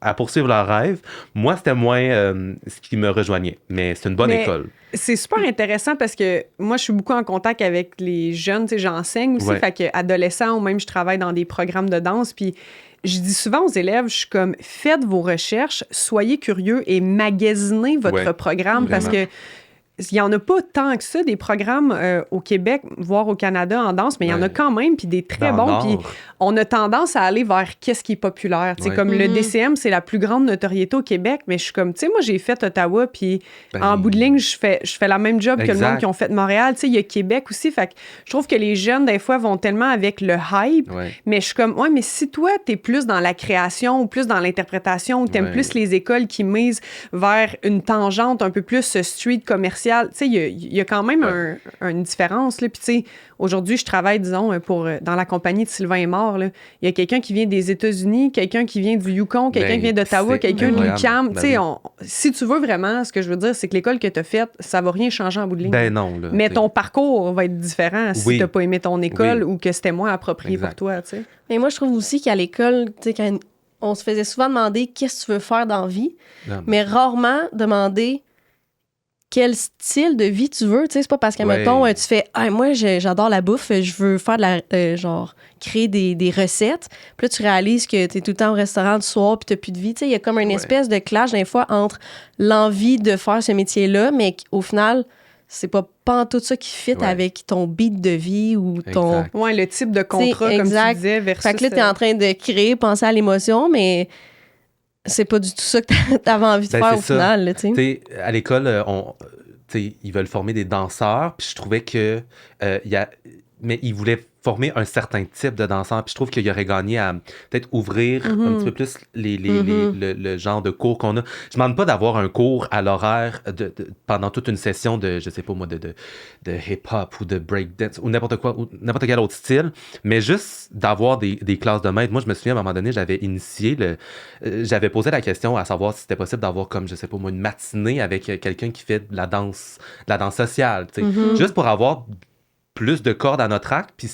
à poursuivre leurs rêves. Moi, c'était moins ce qui me rejoignait. Mais c'est une bonne école. C'est super intéressant parce que moi, je suis beaucoup en contact avec les jeunes. Tu sais, j'enseigne aussi. Fait que adolescents ou même, je travaille dans des programmes de danse. Puis je dis souvent aux élèves, je suis comme, faites vos recherches, soyez curieux et magasinez votre programme. Vraiment. Parce que il n'y en a pas tant que ça, des programmes au Québec, voire au Canada en danse, mais il y en a quand même, puis des très bons. Puis on a tendance à aller vers qu'est-ce qui est populaire. Tu sais, comme le DCM, c'est la plus grande notoriété au Québec, mais je suis comme, tu sais, moi, j'ai fait Ottawa, puis en bout de ligne, je fais la même job que le monde qui ont fait Montréal. Tu sais, il y a Québec aussi. Fait que je trouve que les jeunes, des fois, vont tellement avec le hype, mais je suis comme, ouais, mais si toi, t'es plus dans la création ou plus dans l'interprétation ou t'aimes plus les écoles qui misent vers une tangente un peu plus street commercial, tu sais, il y a quand même une différence, là. Puis, tu sais, aujourd'hui, je travaille, disons, dans la compagnie de Sylvain Aymar, là. Il y a quelqu'un qui vient des États-Unis, quelqu'un qui vient du Yukon, quelqu'un qui vient d'Ottawa, quelqu'un de l'UQAM. Tu sais, si tu veux vraiment, ce que je veux dire, c'est que l'école que tu as faite, ça va rien changer en bout de ligne. Ben non, là. Mais ton parcours va être différent si tu n'as pas aimé ton école ou que c'était moins approprié pour toi, tu sais. Mais moi, je trouve aussi qu'à l'école, tu sais, quand on se faisait souvent demander qu'est-ce que tu veux faire dans la vie, mais rarement demander quel style de vie tu veux. Tu sais, c'est pas parce que, mettons, tu fais « Ah, moi, j'adore la bouffe, je veux faire genre, créer des recettes. » Puis là, tu réalises que t'es tout le temps au restaurant du soir puis t'as plus de vie. Tu sais, il y a comme une espèce de clash, des fois, entre l'envie de faire ce métier-là, mais au final, c'est pas tout ça qui fit avec ton beat de vie ou ton... Ouais, le type de contrat, comme tu disais, versus... Fait que là, t'es en train de créer, penser à l'émotion, mais... c'est pas du tout ça que t'avais envie de faire au final. Tu sais, à l'école, ils veulent former des danseurs, puis je trouvais que mais ils voulaient former un certain type de danseur, puis je trouve qu'il aurait gagné à peut-être ouvrir un petit peu plus le genre de cours qu'on a. Je demande pas d'avoir un cours à l'horaire pendant toute une session de, je sais pas moi, de hip-hop ou de breakdance ou n'importe quoi, ou n'importe quel autre style, mais juste d'avoir des classes de maître. Moi, je me souviens, à un moment donné, j'avais initié j'avais posé la question à savoir si c'était possible d'avoir comme, je sais pas moi, une matinée avec quelqu'un qui fait de la danse sociale, tu sais, juste pour avoir plus de cordes à notre arc, puis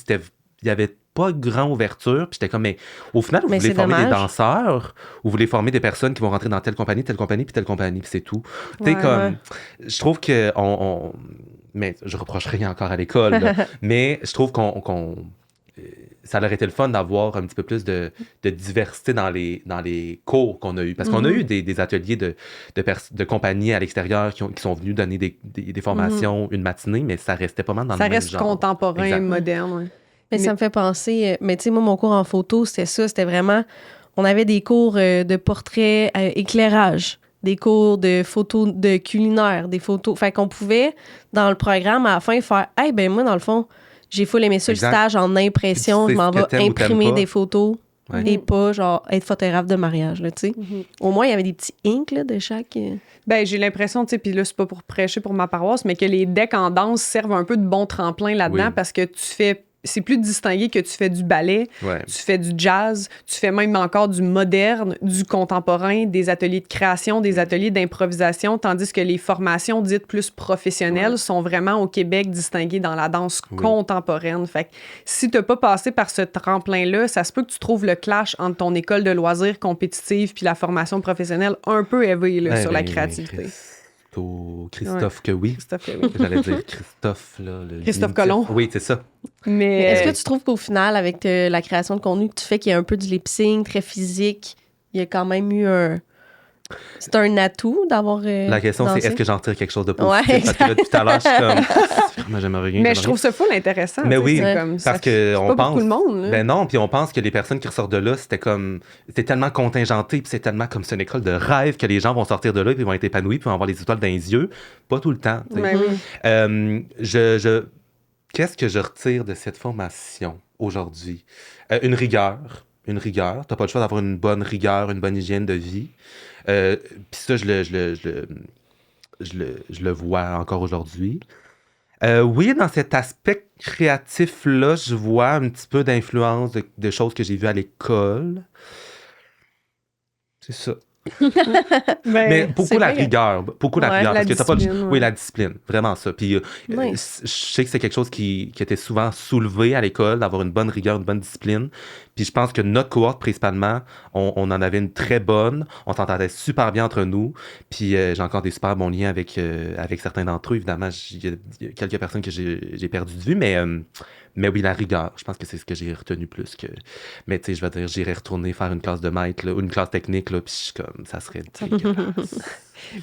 il y avait pas grande ouverture. Puis j'étais comme, mais au final, vous voulez former des danseurs ou vous voulez former des personnes qui vont rentrer dans telle compagnie, puis telle compagnie, puis c'est tout. Tu sais, je trouve que mais je reproche rien encore à l'école, là, mais je trouve ça aurait été le fun d'avoir un petit peu plus de diversité dans les cours qu'on a eus. Parce qu'on a eu des ateliers de compagnies à l'extérieur qui sont venus donner des formations une matinée, mais ça restait pas mal dans le même genre. Ça reste contemporain, moderne. Ouais. Mais ça me fait penser... Mais tu sais, moi, mon cours en photo, c'était ça. C'était vraiment... On avait des cours de portrait éclairage, des cours de photos de culinaire, des photos... Fait qu'on pouvait, dans le programme, à la fin, faire « Hey, ben moi, dans le fond... J'ai full aimé ça, le stage en impression. Je m'en vais imprimer des photos et pas, genre, être photographe de mariage, là, tu sais. Au moins, il y avait des petits inks, là, de chaque... Ben, j'ai l'impression, tu sais, puis là, c'est pas pour prêcher pour ma paroisse, mais que les decks en danse servent un peu de bon tremplin là-dedans parce que tu fais... C'est plus distingué que tu fais du ballet, tu fais du jazz, tu fais même encore du moderne, du contemporain, des ateliers de création, des ateliers d'improvisation, tandis que les formations dites plus professionnelles sont vraiment au Québec distinguées dans la danse contemporaine. Fait que si t'as pas passé par ce tremplin-là, ça se peut que tu trouves le clash entre ton école de loisirs compétitive puis la formation professionnelle un peu élevée là, sur la créativité. Christophe que oui. J'allais dire Christophe, là. Christophe Colomb. Oui, c'est ça. Mais est-ce que tu trouves qu'au final, avec la création de contenu, que tu fais qu'il y a un peu du lip-sync, très physique, il y a quand même eu un... C'est un atout d'avoir La question, dansé? c'est est-ce que j'en tire quelque chose de positif? Parce que là, depuis tout à l'heure, je suis comme... Vraiment, j'aimerais rien. Mais je trouve ça full intéressant. Mais oui, parce qu'on pense... beaucoup de monde. Ben non, puis on pense que les personnes qui ressortent de là, c'est tellement contingenté, puis c'est tellement comme c'est une école de rêve que les gens vont sortir de là, puis ils vont être épanouis, puis vont avoir les étoiles dans les yeux. Pas tout le temps. Ben oui. Qu'est-ce que je retire de cette formation aujourd'hui? Une rigueur. T'as pas le choix d'avoir une bonne rigueur, une bonne hygiène de vie. Puis ça, je le vois encore aujourd'hui. Oui, dans cet aspect créatif-là, je vois un petit peu d'influence de choses que j'ai vues à l'école. C'est ça. Mais beaucoup la rigueur. Parce que t'as pas Oui, la discipline. Vraiment ça. Puis je sais que c'est quelque chose qui était souvent soulevé à l'école, d'avoir une bonne rigueur, une bonne discipline. Puis je pense que notre cohorte, principalement, on en avait une très bonne. On s'entendait super bien entre nous. Puis j'ai encore des super bons liens avec certains d'entre eux. Évidemment, il y a quelques personnes que j'ai perdu de vue, mais oui, la rigueur, je pense que c'est ce que j'ai retenu plus que... Mais tu sais, je vais dire, j'irais retourner faire une classe de maître, là, ou une classe technique, là, puis je suis comme, ça serait dégueulasse.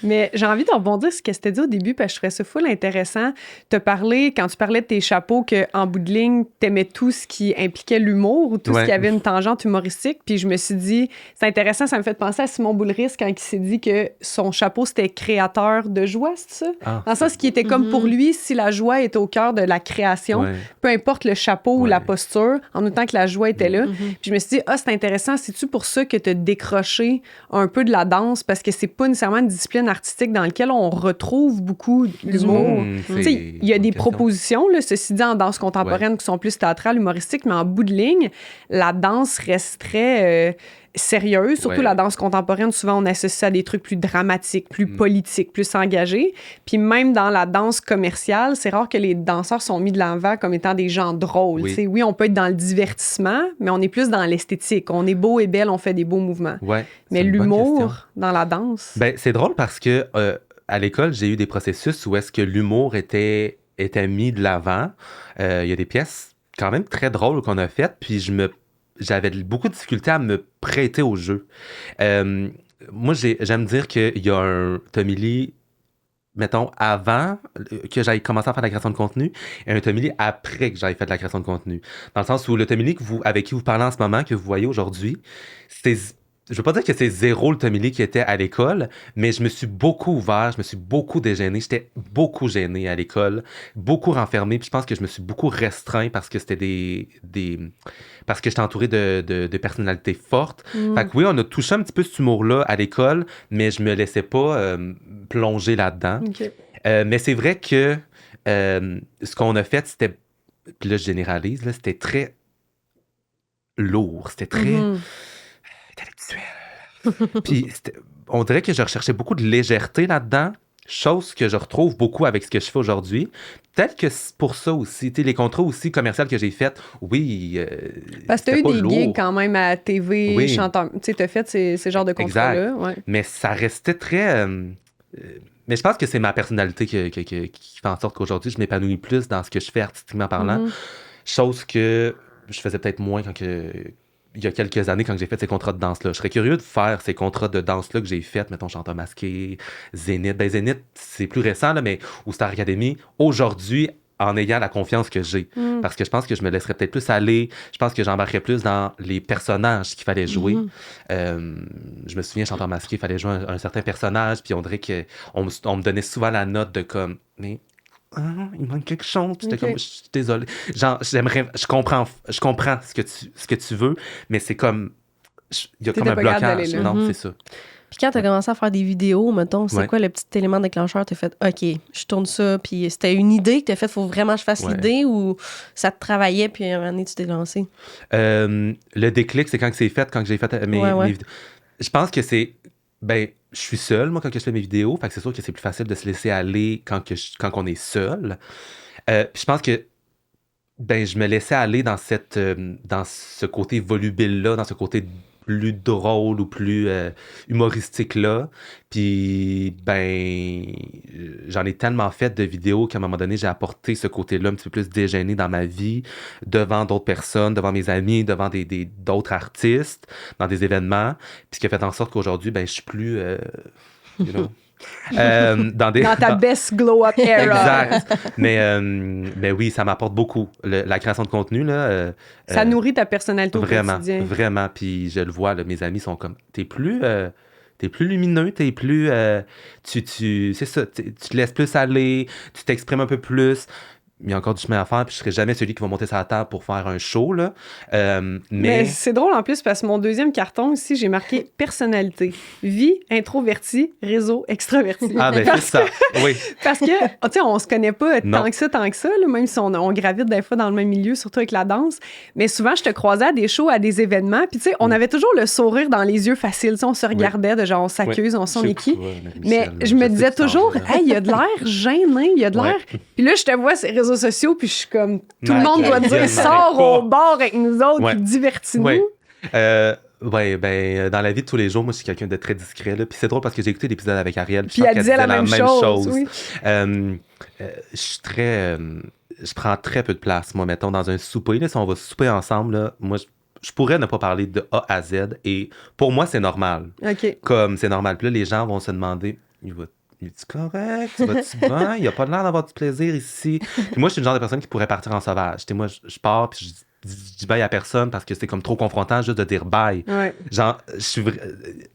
Mais j'ai envie de rebondir sur ce que tu t'es dit au début, parce que je trouvais ça full intéressant. Quand tu parlais de tes chapeaux, qu'en bout de ligne, t'aimais tout ce qui impliquait l'humour ou tout ce qui avait une tangente humoristique. Puis je me suis dit, c'est intéressant, ça me fait penser à Simon Boulris quand il s'est dit que son chapeau, c'était créateur de joie, c'est ça? Dans le sens qui était comme pour lui, si la joie est au cœur de la création, peu importe le chapeau ou la posture, en autant que la joie était là. Puis je me suis dit, c'est intéressant, c'est-tu pour ça que tu as décroché un peu de la danse? Parce que c'est pas nécessairement une discipline artistique dans laquelle on retrouve beaucoup l'humour. Il y a des propositions, là, ceci dit, en danse contemporaine qui sont plus théâtrales, humoristiques, mais en bout de ligne, la danse reste très sérieuse. Surtout la danse contemporaine, souvent, on associe ça à des trucs plus dramatiques, plus politiques, plus engagés. Puis même dans la danse commerciale, c'est rare que les danseurs sont mis de l'avant comme étant des gens drôles. Oui, on peut être dans le divertissement, mais on est plus dans l'esthétique. On est beau et belle, on fait des beaux mouvements. Mais l'humour dans la danse... Ben, c'est drôle parce que à l'école, j'ai eu des processus où est-ce que l'humour était mis de l'avant. Il y a des pièces quand même très drôles qu'on a faites, puis j'avais beaucoup de difficulté à me prêter au jeu. Moi, j'aime dire qu'il y a un Tommy Lee, mettons, avant que j'aille commencer à faire de la création de contenu, et un Tommy Lee après que j'aille fait de la création de contenu. Dans le sens où le Tommy Lee avec qui vous parlez en ce moment, que vous voyez aujourd'hui, je veux pas dire que c'est zéro le Tommy Lee qui était à l'école, mais je me suis beaucoup ouvert, je me suis beaucoup dégêné, j'étais beaucoup gêné à l'école, beaucoup renfermé, puis je pense que je me suis beaucoup restreint parce que c'était parce que j'étais entouré de personnalités fortes. Fait que oui, on a touché un petit peu cet humour-là à l'école, mais je me laissais pas plonger là-dedans. Mais c'est vrai que ce qu'on a fait, c'était, puis là je généralise, là, c'était très lourd, c'était très... intellectuel. Puis on dirait que je recherchais beaucoup de légèreté là-dedans, chose que je retrouve beaucoup avec ce que je fais aujourd'hui. peut-être que c'est pour ça aussi. Les contrats aussi commerciaux que j'ai faits, oui. Parce que tu as eu des gigs quand même à TV, chanteur. Tu sais, tu as fait ces genres de contrats-là. Ouais. Mais ça restait très. Mais je pense que c'est ma personnalité qui fait en sorte qu'aujourd'hui, je m'épanouis plus dans ce que je fais artistiquement parlant. Chose que je faisais peut-être moins il y a quelques années quand j'ai fait ces contrats de danse-là. Je serais curieux de faire ces contrats de danse-là que j'ai fait, mettons, chanteur masqué, Zénith. Ben, Zénith, c'est plus récent, là, mais ou Star Academy, aujourd'hui, en ayant la confiance que j'ai. Parce que je pense que je me laisserais peut-être plus aller. Je pense que j'embarquerais plus dans les personnages qu'il fallait jouer. Je me souviens, chanteur masqué, il fallait jouer un certain personnage, puis on dirait qu'on me donnait souvent la note de comme... Mais il manque quelque chose. J'étais comme, je suis désolé. Genre, je comprends ce que tu veux, mais c'est comme, il y a comme un blocage. Non, c'est ça. Puis quand tu as commencé à faire des vidéos, mettons, c'est quoi le petit élément déclencheur? Tu as fait, OK, je tourne ça, puis c'était une idée que tu as fait, il faut vraiment que je fasse l'idée, ou ça te travaillait, puis à un moment donné, tu t'es lancé? Le déclic, c'est quand j'ai fait mes vidéos. Je pense que c'est, je suis seul, moi, quand je fais mes vidéos. Fait que c'est sûr que c'est plus facile de se laisser aller quand on est seul. Puis je pense que je me laissais aller dans ce côté volubile-là, dans ce côté plus drôle ou plus humoristique-là. Puis, j'en ai tellement fait de vidéos qu'à un moment donné, j'ai apporté ce côté-là un petit peu plus dégêné dans ma vie, devant d'autres personnes, devant mes amis, devant d'autres artistes, dans des événements. Puis ce qui a fait en sorte qu'aujourd'hui, je suis plus... dans ta best glow-up era. Exact. Mais oui, ça m'apporte beaucoup. La création de contenu, là... ça nourrit ta personnalité au quotidien. Vraiment. Puis je le vois, là, mes amis sont comme... T'es plus lumineux, t'es plus... c'est ça, tu te laisses plus aller, tu t'exprimes un peu plus... Il y a encore du chemin à faire, puis je serai jamais celui qui va monter sur la table pour faire un show, là. Mais c'est drôle en plus, parce que mon deuxième carton ici, j'ai marqué personnalité. Vie, introverti, réseau, extraverti. Ah, c'est ça, oui. Parce que, tu sais, on se connaît pas tant que ça, là, même si on gravite des fois dans le même milieu, surtout avec la danse. Mais souvent, je te croisais à des shows, à des événements, puis tu sais, on avait toujours le sourire dans les yeux facile. On se regardait de genre, on s'accuse, on s'en est qui. Mais je me disais toujours, hey, il y a de l'air gêné, il y a de l'air. Puis là, je te vois ces réseaux sociaux, puis je suis comme, tout le monde doit dire, sors au bar avec nous autres, puis divertis-nous. Dans la vie de tous les jours, moi, je suis quelqu'un de très discret, là. Puis c'est drôle parce que j'ai écouté l'épisode avec Ariel, puis elle disait la même chose. Oui. Je suis très... je prends très peu de place, moi, mettons, dans un souper, là, si on va souper ensemble, là, moi, je pourrais ne pas parler de A à Z, et pour moi, c'est normal. OK. Comme c'est normal. Puis là, les gens vont se demander, es-tu correct? Vas-tu bien? Il n'y a pas l'air d'avoir du plaisir ici. Puis moi, je suis le genre de personne qui pourrait partir en sauvage. Moi, je pars, puis je dis bye à personne parce que c'est comme trop confrontant juste de dire bye. Ouais. Genre,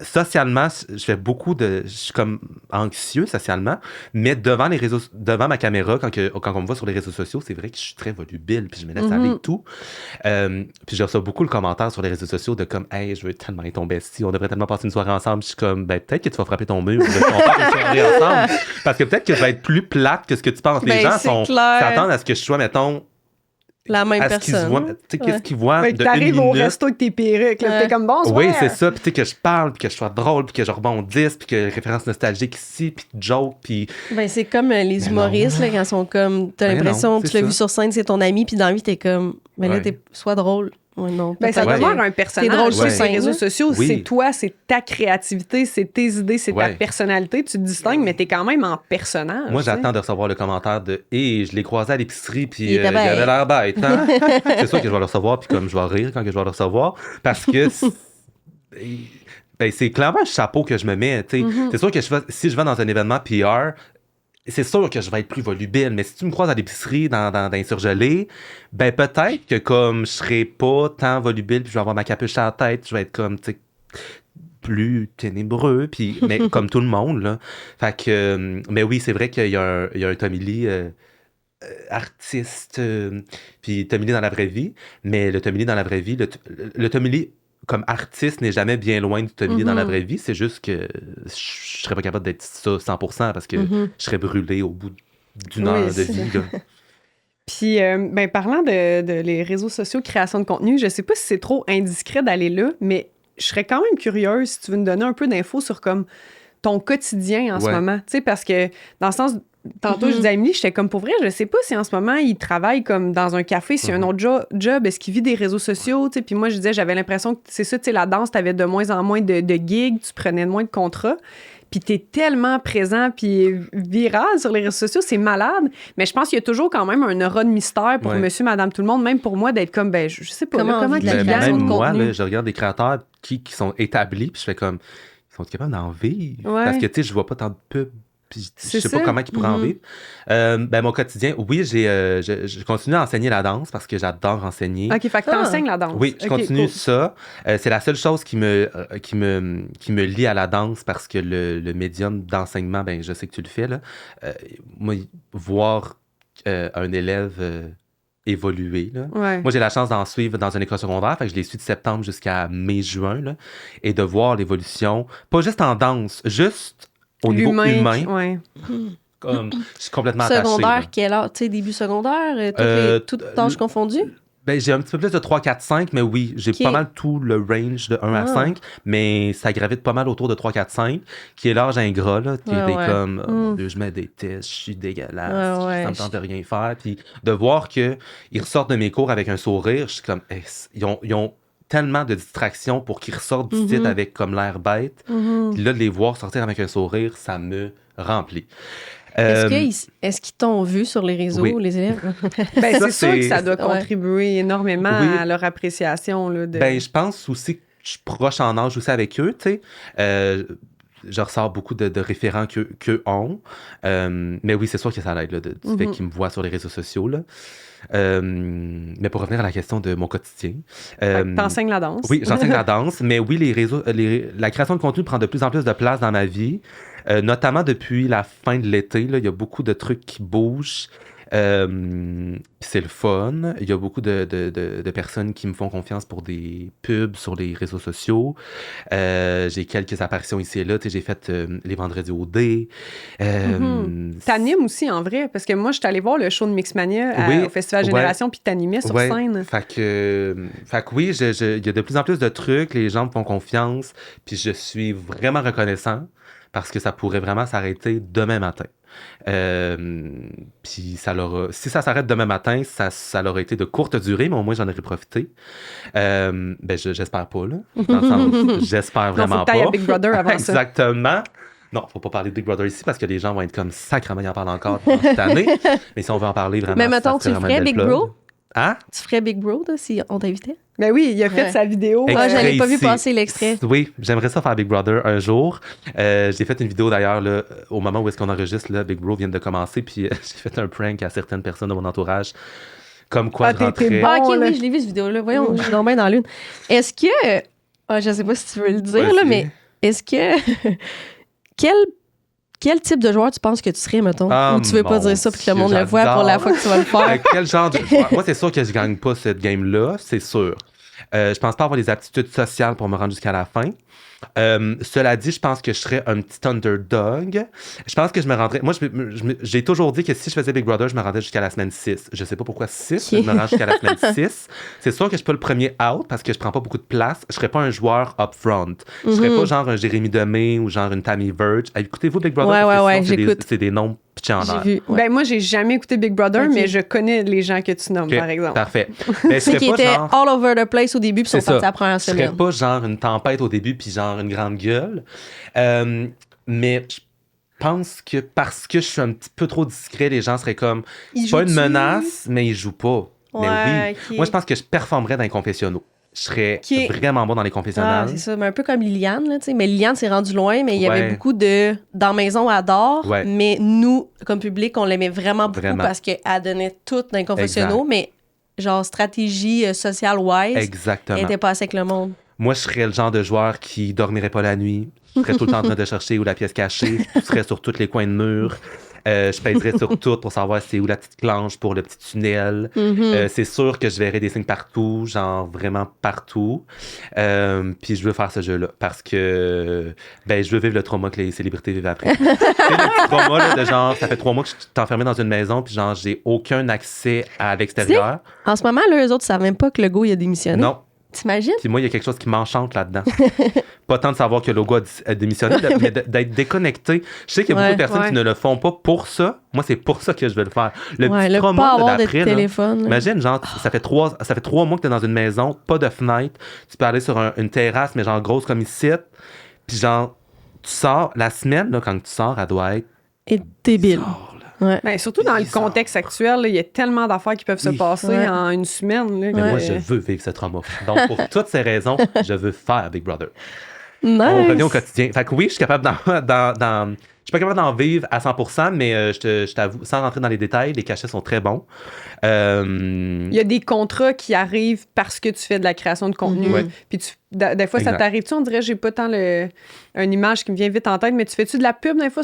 socialement, je suis comme anxieux socialement, mais devant ma caméra, quand on me voit sur les réseaux sociaux, c'est vrai que je suis très volubile, puis je me laisse aller tout. Puis je reçois beaucoup le commentaire sur les réseaux sociaux de comme, hey, je veux tellement être ton bestie, on devrait tellement passer une soirée ensemble. Je suis comme, peut-être que tu vas frapper ton mur, on passe une soirée ensemble, parce que peut-être que je vais être plus plate que ce que tu penses. Les gens s'attendent à ce que je sois, mettons, la même personne. Qu'est-ce qu'ils voient de t'arrives au resto avec tes perruques, t'es comme bonsoir. Oui, c'est ça. Puis que je parle, puis que je sois drôle, puis que je rebondisse, puis que références nostalgiques ici, puis joke, puis... c'est comme les humoristes, là, quand ils sont comme... T'as l'impression que tu l'as vu sur scène, c'est ton ami, puis dans la vie, t'es comme... Mais là, sois drôle. Ouais, non, ça demeure un personnage. C'est drôle sur les réseaux sociaux. Oui. C'est toi, c'est ta créativité, c'est tes idées, c'est ta personnalité. Tu te distingues, mais t'es quand même en personnage. Moi, j'attends de recevoir le commentaire de « Hey, je l'ai croisé à l'épicerie, puis il avait l'air bête. Hein? » C'est sûr que je vais le recevoir, puis comme je vais rire quand je vais le recevoir, parce que... c'est clairement un chapeau que je me mets. C'est sûr que si je vais dans un événement PR... C'est sûr que je vais être plus volubile, mais si tu me croises à l'épicerie dans un surgelé, peut-être que comme je serai pas tant volubile, puis je vais avoir ma capuche à la tête, je vais être comme, tu sais, plus ténébreux, puis mais comme tout le monde, là. Fait que, mais oui, c'est vrai qu'il y a un Tommy Lee artiste, puis Tommy Lee dans la vraie vie, mais le Tommy Lee dans la vraie vie, le Tommy Lee comme artiste n'est jamais bien loin du Tommy Lee dans la vraie vie. C'est juste que je serais pas capable d'être ça 100% parce que je serais brûlé au bout d'une heure de vie. Là. Puis, parlant de les réseaux sociaux, création de contenu, je sais pas si c'est trop indiscret d'aller là, mais je serais quand même curieuse si tu veux nous donner un peu d'infos sur comme ton quotidien en ce moment. Tu sais, parce que dans le sens, tantôt, je disais à Émilie, j'étais comme, pour vrai, je sais pas si en ce moment, il travaille comme dans un café, si un autre job, est-ce qu'il vit des réseaux sociaux, tu sais. Puis moi, je disais, j'avais l'impression que c'est ça, tu sais, la danse, t'avais de moins en moins de gigs, tu prenais de moins de contrats. Puis t'es tellement présent puis viral sur les réseaux sociaux, c'est malade. Mais je pense qu'il y a toujours quand même un aura de mystère pour monsieur, madame, tout le monde, même pour moi, d'être comme, ben, je sais pas, comment de la création de contenu. Moi, là, je regarde des créateurs qui sont établis, puis je fais comme, ils sont capables d'en vivre. Parce que, tu sais, je vois pas tant de pubs. Puis je sais pas comment ils pourraient en vivre. Ben, mon quotidien, oui, je continue à enseigner la danse parce que j'adore enseigner. OK, fait que t'enseignes la danse. Oui, je continue ça. C'est la seule chose qui me lie à la danse parce que le médium d'enseignement, ben, je sais que tu le fais, là. Moi, voir un élève évoluer, là. Moi, j'ai la chance d'en suivre dans une école secondaire, fait que je les suis de septembre jusqu'à mai-juin, là, et de voir l'évolution, pas juste en danse, juste au niveau humain, comme, je suis complètement attaché. Secondaire, quelle heure? Tu sais, début secondaire, toutes tâches confondues? Ben, j'ai un petit peu plus de 3, 4, 5, mais oui, j'ai pas mal tout le range de 1 à 5, mais ça gravite pas mal autour de 3, 4, 5, qui est l'âge ingrat, là. T'es comme, oh mon Dieu, je mets des tests, je suis dégueulasse, ça me tente de rien faire. Puis de voir qu'ils ressortent de mes cours avec un sourire, je suis comme, ils ont tellement de distractions pour qu'ils ressortent du titre avec comme l'air bête. Puis là, de les voir sortir avec un sourire, ça me remplit. Est-ce qu'ils t'ont vu sur les réseaux, les élèves? Ben, c'est sûr que ça doit contribuer énormément à leur appréciation. Là, Ben, je pense aussi que je suis proche en âge aussi avec eux, tu sais. Je ressors beaucoup de référents qu'eux ont. Mais oui, c'est sûr que ça l'aide, là, du fait qu'ils me voient sur les réseaux sociaux, là. Mais pour revenir à la question de mon quotidien. T'enseignes la danse. Oui, j'enseigne la danse, mais oui, la création de contenu prend de plus en plus de place dans ma vie, notamment depuis la fin de l'été. Là, il y a beaucoup de trucs qui bougent. C'est le fun. Il y a beaucoup de personnes qui me font confiance pour des pubs sur les réseaux sociaux. J'ai quelques apparitions ici et là. J'ai fait les vendredis au D. T'animes aussi, en vrai, parce que moi, je suis allée voir le show de Mixmania au Festival Génération, puis t'animais sur scène. Fait que oui, il y a de plus en plus de trucs. Les gens me font confiance, puis je suis vraiment reconnaissant parce que ça pourrait vraiment s'arrêter demain matin. Puis si ça s'arrête demain matin, ça aurait été de courte durée, mais au moins j'en aurais profité. Ben j'espère pas, là. Dans le sens, j'espère vraiment pas. Non, faut que t'ailles à Big Brother avant ça. Exactement. Non, faut pas parler de Big Brother ici parce que les gens vont être comme sacrément, ils en parlent encore cette année. Mais si on veut en parler vraiment, mais mettons, tu ferais Big Bro? Hein? Tu ferais Big Bro, là, si on t'invitait? Ben oui, il a fait sa vidéo. J'avais pas vu passer l'extrait. Oui, j'aimerais ça faire Big Brother un jour. J'ai fait une vidéo d'ailleurs là, au moment où est-ce qu'on enregistre, là, Big Bro vient de commencer, puis j'ai fait un prank à certaines personnes de mon entourage. Comme quoi je rentrais... OK, oui, je l'ai vu, cette vidéo-là. Voyons, je suis donc bien dans l'une. Est-ce que... je sais pas si tu veux le dire, là, mais est-ce que... Quel type de joueur tu penses que tu serais, mettons? Ou tu veux pas dire ça puis que le monde le voit pour la fois que tu vas le faire? Quel genre de joueur? Moi, c'est sûr que je gagne pas cette game-là, c'est sûr. Je pense pas avoir les aptitudes sociales pour me rendre jusqu'à la fin. Cela dit, je pense que je serais un petit underdog. Je pense que je me rendrais... Moi, j'ai toujours dit que si je faisais Big Brother, je me rendrais jusqu'à la semaine 6. Je sais pas pourquoi 6, mais je me rends jusqu'à la semaine 6. C'est sûr que je suis pas le premier out parce que je prends pas beaucoup de place. Je serais pas un joueur up front. Je serais pas genre un Jérémy Demé ou genre une Tammy Verge. Écoutez-vous Big Brother? Ouais, j'écoute. C'est des noms pitchés en l'air. Ben moi, j'ai jamais écouté Big Brother, mais je connais les gens que tu nommes, par exemple. Parfait. Mais ceux qui étaient all over the place au début puis sont partis la première semaine. Je serais pas genre une tempête au début puis genre une grande gueule. Mais je pense que parce que je suis un petit peu trop discret, les gens seraient comme c'est pas une menace, mais ils jouent pas. Ouais, mais oui. Moi, je pense que je performerais dans les confessionnaux. Je serais vraiment bon dans les confessionnals. C'est ça, mais un peu comme Liliane, là, tu sais. Mais Liliane s'est rendue loin, mais il y avait beaucoup de... Dans Maison adore, mais nous, comme public, on l'aimait vraiment beaucoup parce qu'elle donnait tout dans les confessionnaux, mais genre stratégie sociale-wise, elle était passée avec le monde. Moi, je serais le genre de joueur qui dormirait pas la nuit. Je serais tout le temps en train de chercher où la pièce cachée. Je serais sur tous les coins de mur. Je pèserais sur tout pour savoir c'est où la petite planche pour le petit tunnel. C'est sûr que je verrais des signes partout, genre vraiment partout. Puis je veux faire ce jeu-là parce que je veux vivre le trauma que les célébrités vivent après. C'est le petit trauma là, de genre, ça fait 3 mois que je suis enfermé dans une maison puis genre j'ai aucun accès à l'extérieur. En ce moment, là, eux autres savent même pas que Legault il a démissionné. Non. T'imagines? Puis moi, il y a quelque chose qui m'enchante là-dedans. Pas tant de savoir que Logo a démissionné, mais d'être déconnecté. Je sais qu'il y a beaucoup de personnes qui ne le font pas pour ça. Moi, c'est pour ça que je veux le faire. Le petit 3 mois d'après, téléphone. Imagine, genre, ça fait 3 mois que t'es dans une maison, pas de fenêtre. Tu peux aller sur une terrasse, mais genre grosse comme ici. Puis genre, tu sors, la semaine, là, quand tu sors, elle doit être... Et débile. Ouais. Ben, surtout dans le contexte actuel, il y a tellement d'affaires qui peuvent se passer en une semaine. Là, mais moi, je veux vivre ce trauma. Donc, pour toutes ces raisons, je veux faire Big Brother. Nice. On revient au quotidien. Fait que oui, je suis capable je suis pas capable d'en vivre à 100%, mais je t'avoue, sans rentrer dans les détails, les cachets sont très bons. Il y a des contrats qui arrivent parce que tu fais de la création de contenu. Puis des fois, ça t'arrive-tu? On dirait, j'ai pas tant une image qui me vient vite en tête, mais tu fais-tu de la pub des fois,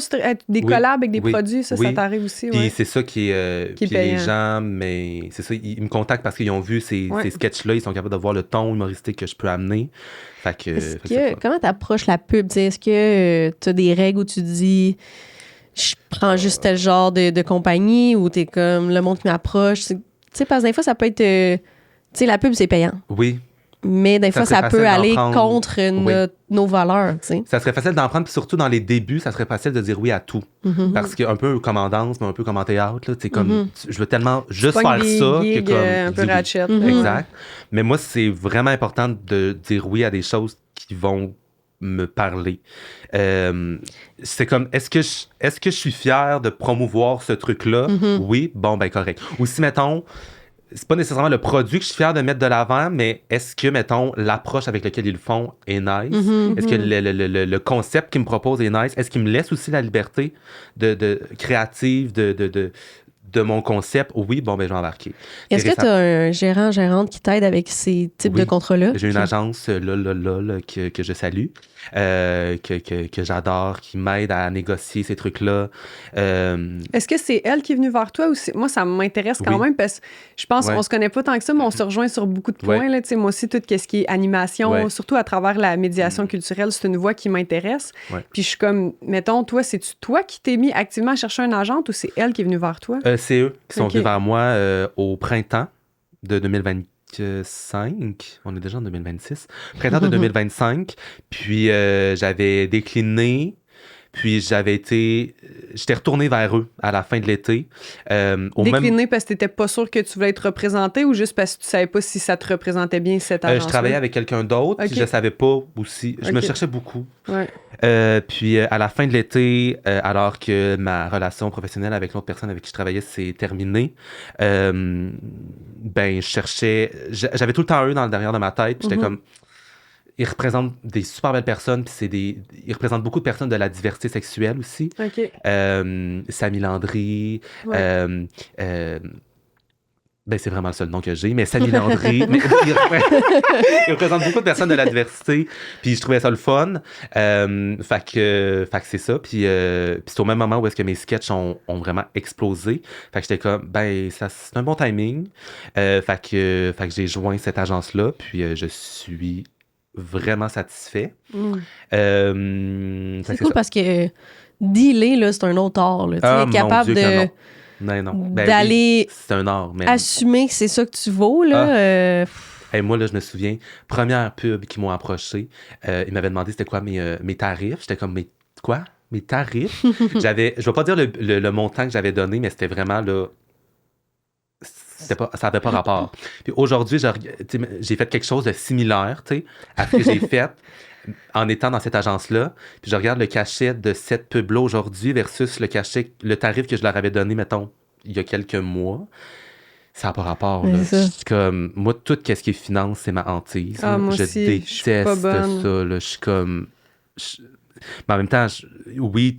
des collabs avec des produits? Ça t'arrive aussi? Puis c'est ça qui est puis les gens, mais c'est ça, ils me contactent parce qu'ils ont vu ces sketchs-là, ils sont capables de voir le ton humoristique que je peux amener. Comment t'approches la pub? Est-ce que tu as des règles où tu dis je prends juste tel genre de compagnie ou t'es comme le monde qui m'approche? Tu sais, parce que des fois, ça peut être... tu sais, la pub, c'est payant. Oui. Mais des fois, ça peut aller contre nos valeurs, tu sais. Ça serait facile d'en prendre, puis surtout dans les débuts, ça serait facile de dire oui à tout. Parce qu'un peu comme en danse, mais un peu comme en théâtre, là, tu sais, comme, je veux tellement juste faire ça que comme... un peu ratchet. Exact. Mais moi, c'est vraiment important de dire oui à des choses qui vont me parler. C'est comme, est-ce que je suis fier de promouvoir ce truc-là? Oui, bon, ben correct. Ou si, mettons... c'est pas nécessairement le produit que je suis fier de mettre de l'avant, mais est-ce que, mettons, l'approche avec laquelle ils le font est nice? Est-ce que le concept qu'ils me proposent est nice? Est-ce qu'ils me laissent aussi la liberté de créative de mon concept? Oui, bon, ben, je vais embarquer. Est-ce que tu as un gérante qui t'aide avec ces types de contrats-là? J'ai une agence, que je salue, que j'adore, qui m'aide à négocier ces trucs-là. Est-ce que c'est elle qui est venue vers toi ou moi, ça m'intéresse quand même parce que je pense qu'on se connaît pas tant que ça, mais on se rejoint sur beaucoup de points. Là, moi aussi, tout ce qui est animation, surtout à travers la médiation culturelle, c'est une voie qui m'intéresse. Puis je suis comme, mettons, toi, c'est-tu toi qui t'es mis activement à chercher un agente ou c'est elle qui est venue vers toi? C'est eux qui sont venus vers moi au printemps de 2025. On est déjà en 2026. Printemps de 2025. Puis j'avais décliné. Puis j'étais retourné vers eux à la fin de l'été. Décliné parce que tu n'étais pas sûr que tu voulais être représenté ou juste parce que tu ne savais pas si ça te représentait bien cette agence-là? Je travaillais avec quelqu'un d'autre, puis je ne savais pas aussi. Je me cherchais beaucoup. Puis à la fin de l'été, alors que ma relation professionnelle avec l'autre personne avec qui je travaillais s'est terminée, ben je cherchais... J'avais tout le temps eux dans le derrière de ma tête. J'étais comme... Ils représentent des super belles personnes, puis ils représentent beaucoup de personnes de la diversité sexuelle aussi. Samy Landry, ben c'est vraiment le seul nom que j'ai, mais Samy Landry, ils représentent beaucoup de personnes de la diversité, puis je trouvais ça le fun. Fait que c'est ça, puis c'est au même moment où est-ce que mes sketchs ont vraiment explosé. Fait que j'étais comme, ben c'est un bon timing. Fait que j'ai joint cette agence-là, puis je suis vraiment satisfait. C'est cool parce que dealer, là, c'est un autre art. Tu es capable d'aller c'est un art, assumer que c'est ça que tu vaux. Là, moi, là, je me souviens, première pub qui m'ont approché, ils m'avaient demandé c'était quoi mes tarifs. J'étais comme, mais quoi? Mes tarifs? Je vais pas dire le montant que j'avais donné, mais c'était vraiment là... ça n'avait pas rapport. Puis aujourd'hui, j'ai fait quelque chose de similaire, tu sais, à ce que j'ai fait en étant dans cette agence-là. Puis je regarde le cachet de cette pub-là aujourd'hui versus le tarif que je leur avais donné, mettons, il y a quelques mois. Ça n'a pas rapport. Là. Comme, moi, tout ce qui est finance, c'est ma hantise. Moi je aussi, déteste ça. Là. Je suis comme... Mais en même temps, oui,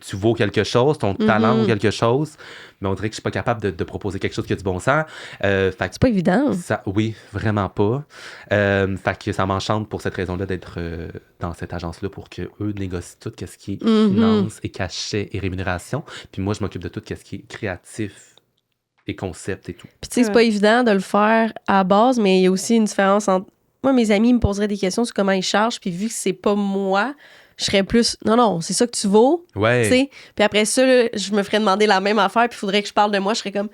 tu vaux quelque chose, ton talent vaut quelque chose, mais on dirait que je suis pas capable de proposer quelque chose qui a du bon sens. C'est pas évident. Oui, vraiment pas. Fait que ça m'enchante pour cette raison-là d'être dans cette agence-là pour qu'eux négocient tout ce qui est finance et cachet et rémunération. Puis moi, je m'occupe de tout ce qui est créatif et concept et tout. Puis tu sais, c'est pas évident de le faire à base, mais il y a aussi une différence entre... Moi, mes amis me poseraient des questions sur comment ils chargent, puis vu que c'est pas moi... je serais plus, non, c'est ça que tu vaux. Ouais. T'sais? Puis après ça, là, je me ferais demander la même affaire, puis il faudrait que je parle de moi. Je serais comme,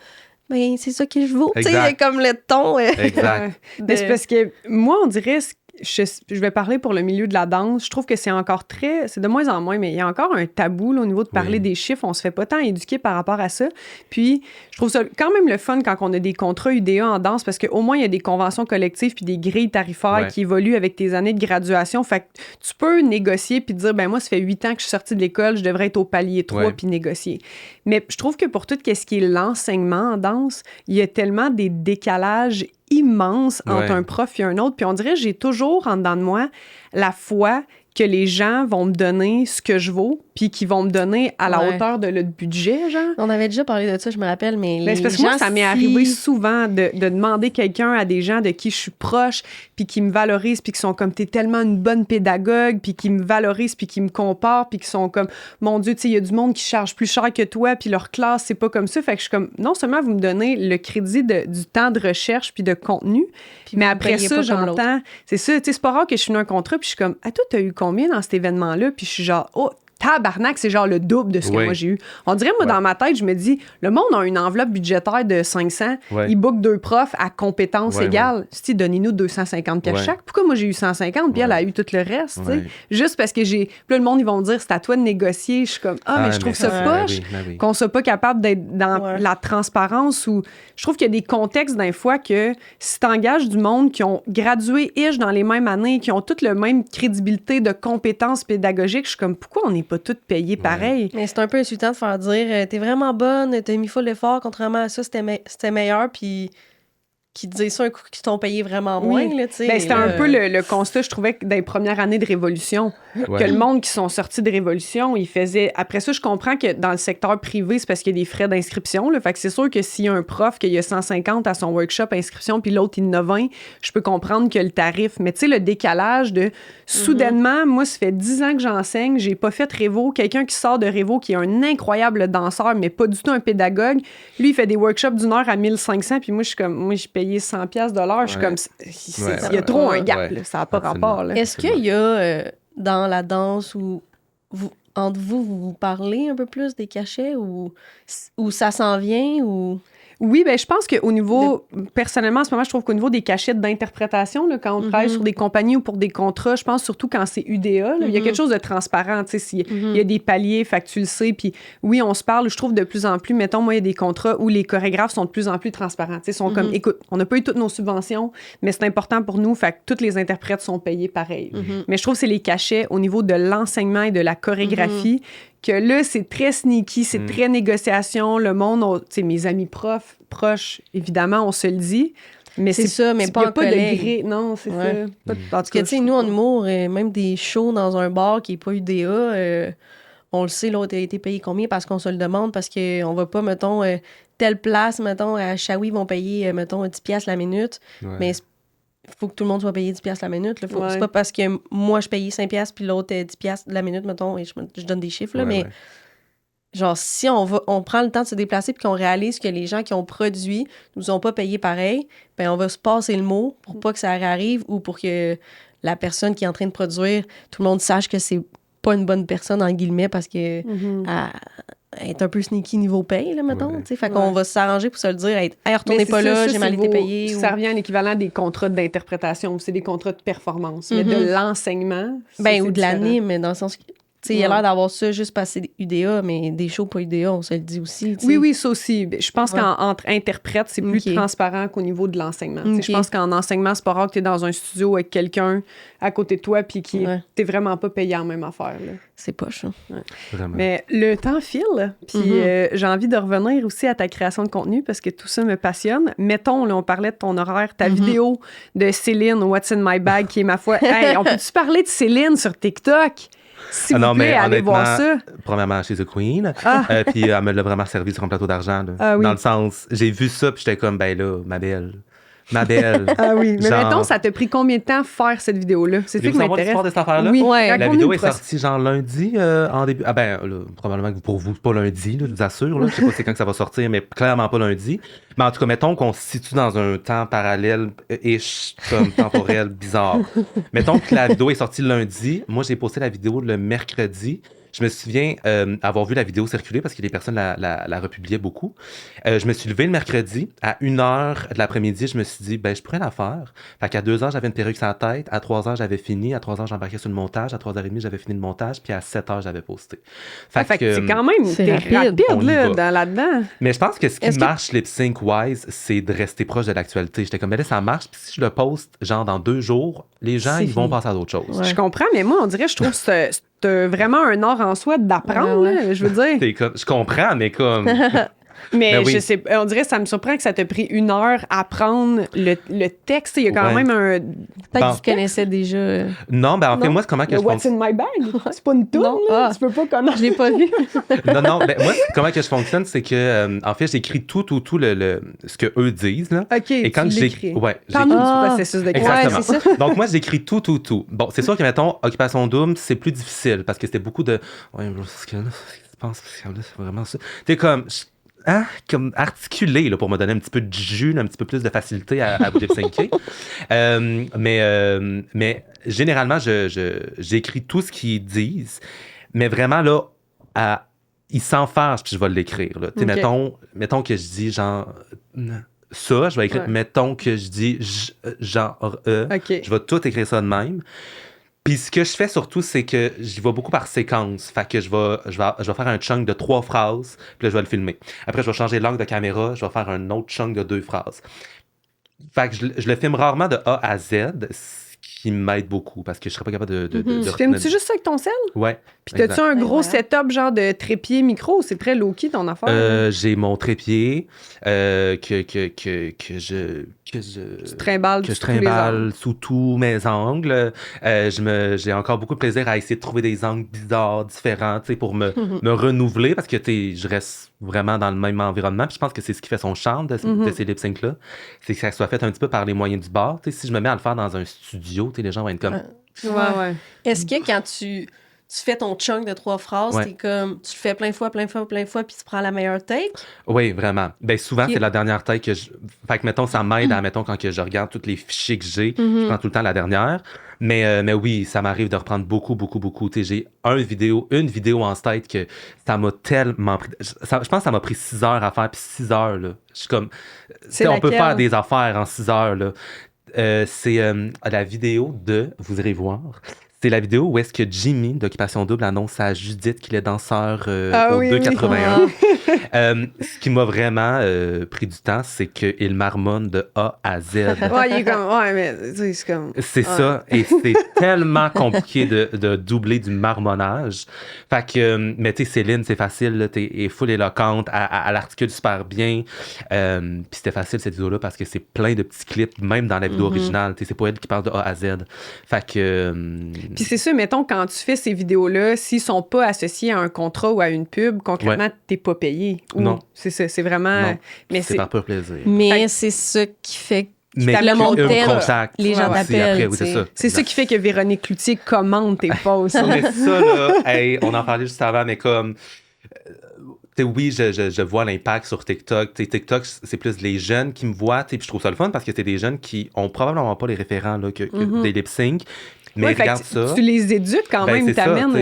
ben c'est ça que je vaux. Tu sais, comme le ton. Exact. Mais c'est parce que moi, on dirait... Je vais parler pour le milieu de la danse. Je trouve que c'est encore c'est de moins en moins, mais il y a encore un tabou là, au niveau de parler des chiffres. On se fait pas tant éduquer par rapport à ça. Puis, je trouve ça quand même le fun quand on a des contrats UDA en danse parce qu'au moins, il y a des conventions collectives puis des grilles tarifaires qui évoluent avec tes années de graduation. Fait que tu peux négocier puis dire, ben moi, ça fait 8 ans que je suis sortie de l'école, je devrais être au palier 3 puis négocier. Mais je trouve que pour tout ce qui est l'enseignement en danse, il y a tellement des décalages immense entre un prof et un autre. Puis on dirait que j'ai toujours en dedans de moi la foi que les gens vont me donner ce que je vaux, puis qu'ils vont me donner à la hauteur de notre budget, genre. On avait déjà parlé de ça, je me rappelle, mais les c'est parce que moi, ça m'est arrivé souvent de demander quelqu'un à des gens de qui je suis proche, puis qui me valorisent, puis qui sont comme, t'es tellement une bonne pédagogue, puis qui me valorisent, puis qui me comparent, puis qui sont comme, mon Dieu, tu sais, il y a du monde qui charge plus cher que toi, puis leur classe, c'est pas comme ça. Fait que je suis comme, non seulement vous me donnez le crédit du temps de recherche, puis de contenu, puis mais après ça, j'entends, c'est ça, tu sais, c'est pas rare que je finis un contrat, puis je suis comme, toi, t'as eu combien dans cet événement-là? Puis je suis genre, oh, tabarnak, c'est genre le double de ce que moi j'ai eu. On dirait, moi, dans ma tête, je me dis, le monde a une enveloppe budgétaire de 500, il book 2 profs à compétences égales. Si donnez-nous 250 pièces chaque. Pourquoi moi j'ai eu 150 puis elle a eu tout le reste, tu sais? Juste parce que j'ai... Puis là, le monde, ils vont me dire, c'est à toi de négocier. Je suis comme, mais je trouve ça poche qu'on soit pas capable d'être dans la transparence ou... Je trouve qu'il y a des contextes, d'un fois, que si t'engages du monde qui ont gradué-ish dans les mêmes années, qui ont toute la même crédibilité de compétences pédagogiques, je suis comme, pourquoi on n'est pas toutes payées pareil? Mais c'est un peu insultant de faire dire, t'es vraiment bonne, t'as mis full d'effort, contrairement à ça, c'était meilleur, puis qui disaient ça un coup qui t'ont payé vraiment moins. Là, c'était un peu le constat, je trouvais, que dans les premières années de Révolution, que le monde qui sont sortis de Révolution, ils faisaient... Après ça, je comprends que dans le secteur privé, c'est parce qu'il y a des frais d'inscription. Là, fait que c'est sûr que s'il y a un prof qu'il y a 150 à son workshop inscription, puis l'autre, il en a 20, je peux comprendre que le tarif... Mais tu sais, le décalage de... Soudainement, moi, ça fait 10 ans que j'enseigne, j'ai pas fait Révo. Quelqu'un qui sort de Révo, qui est un incroyable danseur, mais pas du tout un pédagogue, lui, il fait des workshops d'une heure à 1500, puis moi, je suis comme... Moi, j'ai payé 100$ de l'heure. Je suis comme... Il y a trop un gap, là, ça n'a pas rapport. Là. Est-ce qu'il y a, dans la danse, où entre vous parlez un peu plus des cachets, ou ça s'en vient, ou... Oui, ben je pense qu'au niveau, personnellement, en ce moment, je trouve qu'au niveau des cachettes d'interprétation, là, quand on travaille sur des compagnies ou pour des contrats, je pense surtout quand c'est UDA, là, il y a quelque chose de transparent, tu sais, il y a des paliers, fait que tu le sais, puis oui, on se parle, je trouve de plus en plus, mettons, moi, il y a des contrats où les chorégraphes sont de plus en plus transparents, tu sais, sont comme, écoute, on n'a pas eu toutes nos subventions, mais c'est important pour nous, fait que toutes les interprètes sont payés pareil. Mais je trouve que c'est les cachets au niveau de l'enseignement et de la chorégraphie, que là, c'est très sneaky, c'est très négociation. Le monde, tu sais, mes amis profs, proches, évidemment, on se le dit. Mais c'est ça, mais pas en collègue. Non, c'est ça. Parce que, tu sais, nous, en humour, même des shows dans un bar qui n'est pas UDA, on le sait, l'autre a été payé combien parce qu'on se le demande, parce qu'on va pas, mettons, telle place, mettons, à Shawi, vont payer, mettons, 10$ la minute. Mais il faut que tout le monde soit payé 10$ la minute. C'est pas parce que moi, je payais 5$ puis l'autre 10$ la minute, mettons, et je donne des chiffres, là, mais genre, si on prend le temps de se déplacer puis qu'on réalise que les gens qui ont produit nous ont pas payé pareil, ben on va se passer le mot pour pas que ça réarrive ou pour que la personne qui est en train de produire, tout le monde sache que c'est pas une bonne personne, en guillemets, parce que elle est un peu sneaky niveau paye, là, mettons. Fait qu'on va s'arranger pour se le dire. Hey, retournez pas là, j'ai mal été payé. Ça revient à l'équivalent des contrats d'interprétation. C'est des contrats de performance. Mais de l'enseignement, ou de l'anime, dans le sens que... Il y a l'air d'avoir ça juste parce que c'est UDA, mais des shows pas UDA, on se le dit aussi. T'sais. Oui, ça aussi. Je pense qu'entre interprètes, c'est plus transparent qu'au niveau de l'enseignement. Je pense qu'en enseignement, c'est pas rare que tu es dans un studio avec quelqu'un à côté de toi puis qui t'es vraiment pas payé en même affaire. Là. C'est poche. Mais le temps file. Puis j'ai envie de revenir aussi à ta création de contenu parce que tout ça me passionne. Mettons, là, on parlait de ton horaire, ta vidéo de Céline, What's in my bag, qui est ma foi. Hey, on peut-tu parler de Céline sur TikTok? S'il vous plaît, allez voir ça. Premièrement, she's a queen. Puis elle me l'a vraiment servi sur un plateau d'argent. Dans le sens, j'ai vu ça, puis j'étais comme, ben là, ma belle. Ah oui, mais mettons, ça t'a pris combien de temps faire cette vidéo-là? C'est ça qui m'intéresse. L'histoire de cette affaire-là? Oui, la vidéo est sortie genre lundi, en début. Ah ben, là, probablement que pour vous, c'est pas lundi, là, je vous assure. Là. Je sais pas c'est quand que ça va sortir, mais clairement pas lundi. Mais en tout cas, mettons qu'on se situe dans un temps parallèle, comme temporel, bizarre. Mettons que la vidéo est sortie le lundi. Moi, j'ai posté la vidéo le mercredi. Je me souviens avoir vu la vidéo circuler parce que les personnes la republiaient beaucoup. Je me suis levé le mercredi. À 1h de l'après-midi, je me suis dit, je pourrais la faire. Fait qu'à 2h, j'avais une perruque sur la tête. À 3h, j'avais fini. À 3h, j'embarquais sur le montage. À 3h30, j'avais fini le montage. Puis à 7h, j'avais posté. Fait que c'est quand même rapide là-dedans. Mais je pense que ce qui marche lip-sync-wise, c'est de rester proche de l'actualité. J'étais comme, là, ça marche. Puis si je le poste, genre dans 2 jours, les gens, ils vont passer à d'autres choses. Ouais. Je comprends, mais moi, on dirait, je trouve que c'est vraiment un art en soi d'apprendre, là, je veux dire. Je comprends, mais comme... Mais je sais, on dirait que ça me surprend que ça t'a pris 1 heure à apprendre le texte. Il y a quand même un... Peut-être que tu connaissais déjà... Non, en fait, moi, c'est comment que je fonctionne... What's in my bag? C'est pas une toune, là. Tu peux pas connaître. Je l'ai pas vu. non, moi, comment que je fonctionne, c'est que, en fait, j'écris tout ce que eux disent, là. OK, et quand j'écris. Ouais. Parle-nous du processus d'écriture. Exactement. Ouais, donc, moi, j'écris tout. Bon, c'est sûr que, mettons, Occupation Double, c'est plus difficile parce que c'était beaucoup de... Ouais, ce que là, je pense que c'est vraiment ça. T'es comme articulé là, pour me donner un petit peu de jus, un petit peu plus de facilité à vous lip-syncer. Mais généralement, j'écris tout ce qu'ils disent, mais vraiment, là, ils s'en fâchent, puis je vais l'écrire. Là. Okay. Mettons que je dis genre... Ça, je vais écrire. Ouais. Mettons que je dis genre okay. Je vais tout écrire ça de même. Puis ce que je fais surtout, c'est que j'y vais beaucoup par séquence. Fait que je vais faire un chunk de 3 phrases, puis là, je vais le filmer. Après, je vais changer l'angle de caméra, je vais faire un autre chunk de 2 phrases. Fait que je le filme rarement de A à Z, ce qui m'aide beaucoup, parce que je serais pas capable de Tu filmes-tu juste ça avec ton sel? Ouais. Puis t'as-tu un gros setup genre de trépied micro? C'est très low-key ton affaire? J'ai mon trépied que je trimballe sous tous mes angles. J'ai encore beaucoup de plaisir à essayer de trouver des angles bizarres, différents, pour me renouveler, parce que je reste vraiment dans le même environnement. Puis je pense que c'est ce qui fait son charme de ces lip-syncs-là. C'est que ça soit fait un petit peu par les moyens du bord. Si je me mets à le faire dans un studio, les gens vont être comme... Ouais. Est-ce que quand tu fais ton chunk de 3 phrases, t'es comme, tu le fais plein de fois, puis tu prends la meilleure take? Oui, vraiment. Souvent, c'est la dernière take que je... Fait que, mettons, ça m'aide à, mettons, quand que je regarde tous les fichiers que j'ai, je prends tout le temps la dernière. Mais oui, ça m'arrive de reprendre beaucoup. J'ai une vidéo en tête que ça m'a tellement pris... Je pense que ça m'a pris 6 heures à faire, puis 6 heures, là. Je suis comme... on peut faire des affaires en 6 heures, là. C'est la vidéo de... Vous irez voir... C'est la vidéo où est-ce que Jimmy, d'Occupation Double, annonce à Judith qu'il est danseur au 281. Ce qui m'a vraiment pris du temps, c'est qu'il marmonne de A à Z. Ouais, il est comme... Ouais, mais c'est comme... C'est ça. Et c'est tellement compliqué de doubler du marmonnage. Fait que... mais tu sais, Céline, c'est facile. Elle est full éloquente. Elle articule super bien. Puis c'était facile, cette vidéo-là, parce que c'est plein de petits clips, même dans la vidéo originale. C'est pas elle qui parle de A à Z. Fait que... Puis c'est sûr, mettons, quand tu fais ces vidéos-là, s'ils sont pas associés à un contrat ou à une pub, concrètement, t'es pas payé. Non. C'est ça, c'est vraiment... Non, mais c'est par pur plaisir. Mais c'est ça qui fait... Mais le monter, les gens t'appellent. C'est ça qui fait que Véronique Cloutier commente tes posts. Mais ça, là, on en parlait juste avant, mais comme... oui, je vois l'impact sur TikTok. TikTok, c'est plus les jeunes qui me voient. Puis je trouve ça le fun parce que c'est des jeunes qui ont probablement pas les référents là, que des lip-sync. Mais regarde ça. Tu les éduques quand même, t'amènes.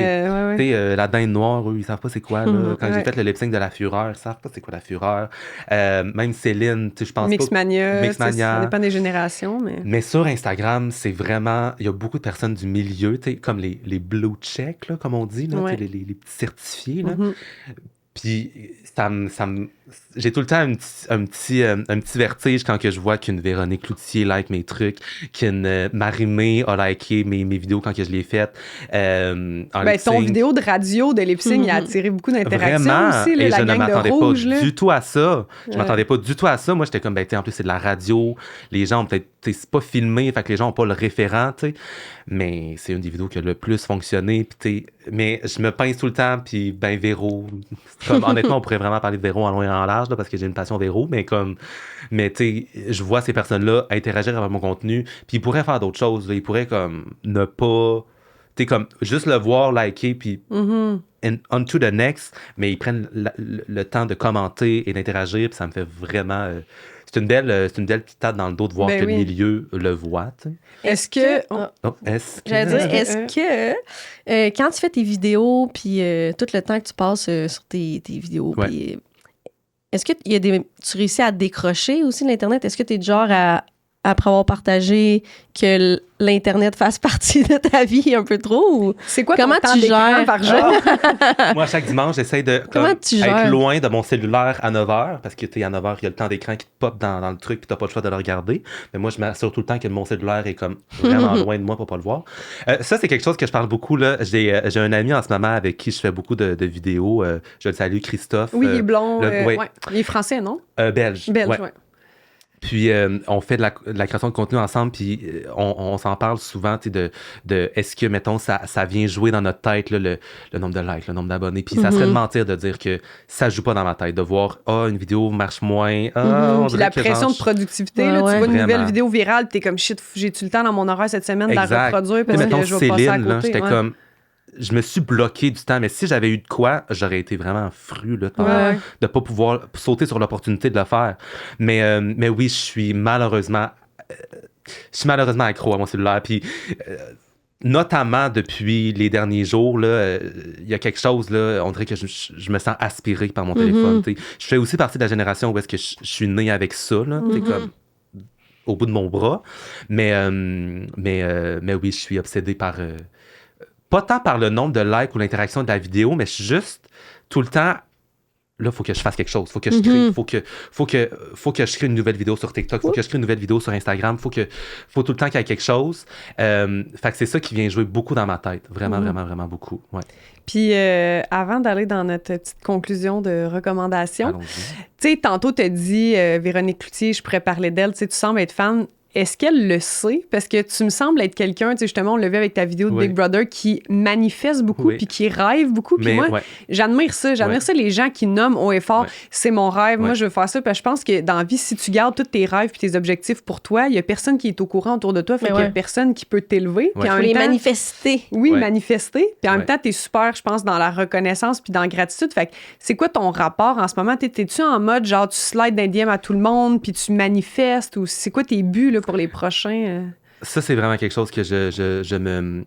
La dinde noire, eux, ils savent pas c'est quoi. Là. Quand j'ai fait le lip-sync de La Fureur, ils savent pas c'est quoi La Fureur. Même Céline, je pense Mixmania, ça dépend des générations. Mais sur Instagram, c'est vraiment... Il y a beaucoup de personnes du milieu, comme les blue check, là, comme on dit, là, les petits certifiés. Là. Puis j'ai tout le temps un petit vertige quand que je vois qu'une Véronique Cloutier like mes trucs, qu'une Marie-Mé a liké mes vidéos quand que je l'ai faites. Ton vidéo de radio de lip-sync a attiré beaucoup d'interactions aussi, là, et la je ne m'attendais pas du tout à ça. Je m'attendais pas du tout à ça. Moi, j'étais comme, en plus, c'est de la radio. Les gens ont peut-être, c'est pas filmé, fait que les gens ont pas le référent, tu sais. Mais c'est une des vidéos qui a le plus fonctionné. Mais je me pince tout le temps, puis Véro. Honnêtement, on pourrait vraiment parler de Véro en long et en large, là, parce que j'ai une passion Véro, mais tu sais, je vois ces personnes-là interagir avec mon contenu, puis ils pourraient faire d'autres choses. Là. Ils pourraient comme ne pas... Tu sais, comme juste le voir, liker, puis on to the next, mais ils prennent le temps de commenter et d'interagir, puis ça me fait vraiment... c'est une belle petite tape dans le dos de voir que le milieu le voit. Est-ce que... J'allais dire, est-ce que quand tu fais tes vidéos, puis tout le temps que tu passes sur tes vidéos, puis est-ce que tu réussis à décrocher aussi de l'Internet? Est-ce que tu es du genre après avoir partagé que l'Internet fasse partie de ta vie un peu trop? Ou... C'est quoi comment tu gères par jour? Moi, chaque dimanche, j'essaie de être loin de mon cellulaire à 9h, parce que à 9h, il y a le temps d'écran qui te pop dans le truc, puis t'as pas le choix de le regarder. Mais moi, je m'assure tout le temps que mon cellulaire est comme vraiment loin de moi pour pas le voir. Ça, c'est quelque chose que je parle beaucoup. Là. J'ai un ami en ce moment avec qui je fais beaucoup de vidéos. Je le salue, Christophe. Oui, il est blond. Il est français, non? Belge. Belge, oui. Puis, on fait de la création de contenu ensemble, puis on s'en parle souvent, tu sais, de est-ce que, mettons, ça vient jouer dans notre tête, là, le nombre de likes, le nombre d'abonnés. Puis, ça serait de mentir de dire que ça joue pas dans ma tête, de voir, une vidéo marche moins. Puis la pression de productivité, là, tu vois une nouvelle vidéo virale, t'es comme, shit, j'ai-tu le temps dans mon horaire cette semaine de la reproduire parce que je vais passer à côté. J'étais comme... Je me suis bloqué du temps, mais si j'avais eu de quoi, j'aurais été vraiment fru là, de pas pouvoir sauter sur l'opportunité de le faire. Mais oui, je suis malheureusement accro à mon cellulaire. Puis, notamment depuis les derniers jours, il y a quelque chose, là, on dirait que je me sens aspiré par mon téléphone. T'sais. Je fais aussi partie de la génération où est-ce que je suis né avec ça, là, comme au bout de mon bras. Mais oui, je suis obsédé par... pas tant par le nombre de likes ou l'interaction de la vidéo, mais je suis juste tout le temps... Là, il faut que je fasse quelque chose. Faut que je crée. Faut que je crée une nouvelle vidéo sur TikTok. Faut que je crée une nouvelle vidéo sur Instagram. Faut tout le temps qu'il y ait quelque chose. Fait que c'est ça qui vient jouer beaucoup dans ma tête. Vraiment, vraiment, vraiment beaucoup. Ouais. Puis, avant d'aller dans notre petite conclusion de recommandation, tu sais, tantôt, tu as dit, Véronique Cloutier, je pourrais parler d'elle. Tu sais, tu sembles être fan. Est-ce qu'elle le sait? Parce que tu me sembles être quelqu'un, tu sais, justement, on l'a vu avec ta vidéo de Big Brother, qui manifeste beaucoup puis qui rêve beaucoup. Puis moi, j'admire ça. J'admire ça, les gens qui nomment haut et fort, c'est mon rêve, moi, je veux faire ça. Parce que je pense que dans la vie, si tu gardes tous tes rêves puis tes objectifs pour toi, il n'y a personne qui est au courant autour de toi. Fait qu'il n'y a personne qui peut t'élever. Puis en même temps, manifester. Oui, manifester. Puis en même temps, tu es super, je pense, dans la reconnaissance puis dans la gratitude. Fait que c'est quoi ton rapport en ce moment? T'es-tu en mode, genre, tu slides d'un DM à tout le monde puis tu manifestes? Ou c'est quoi tes buts, là, pour les prochains? Ça, c'est vraiment quelque chose que je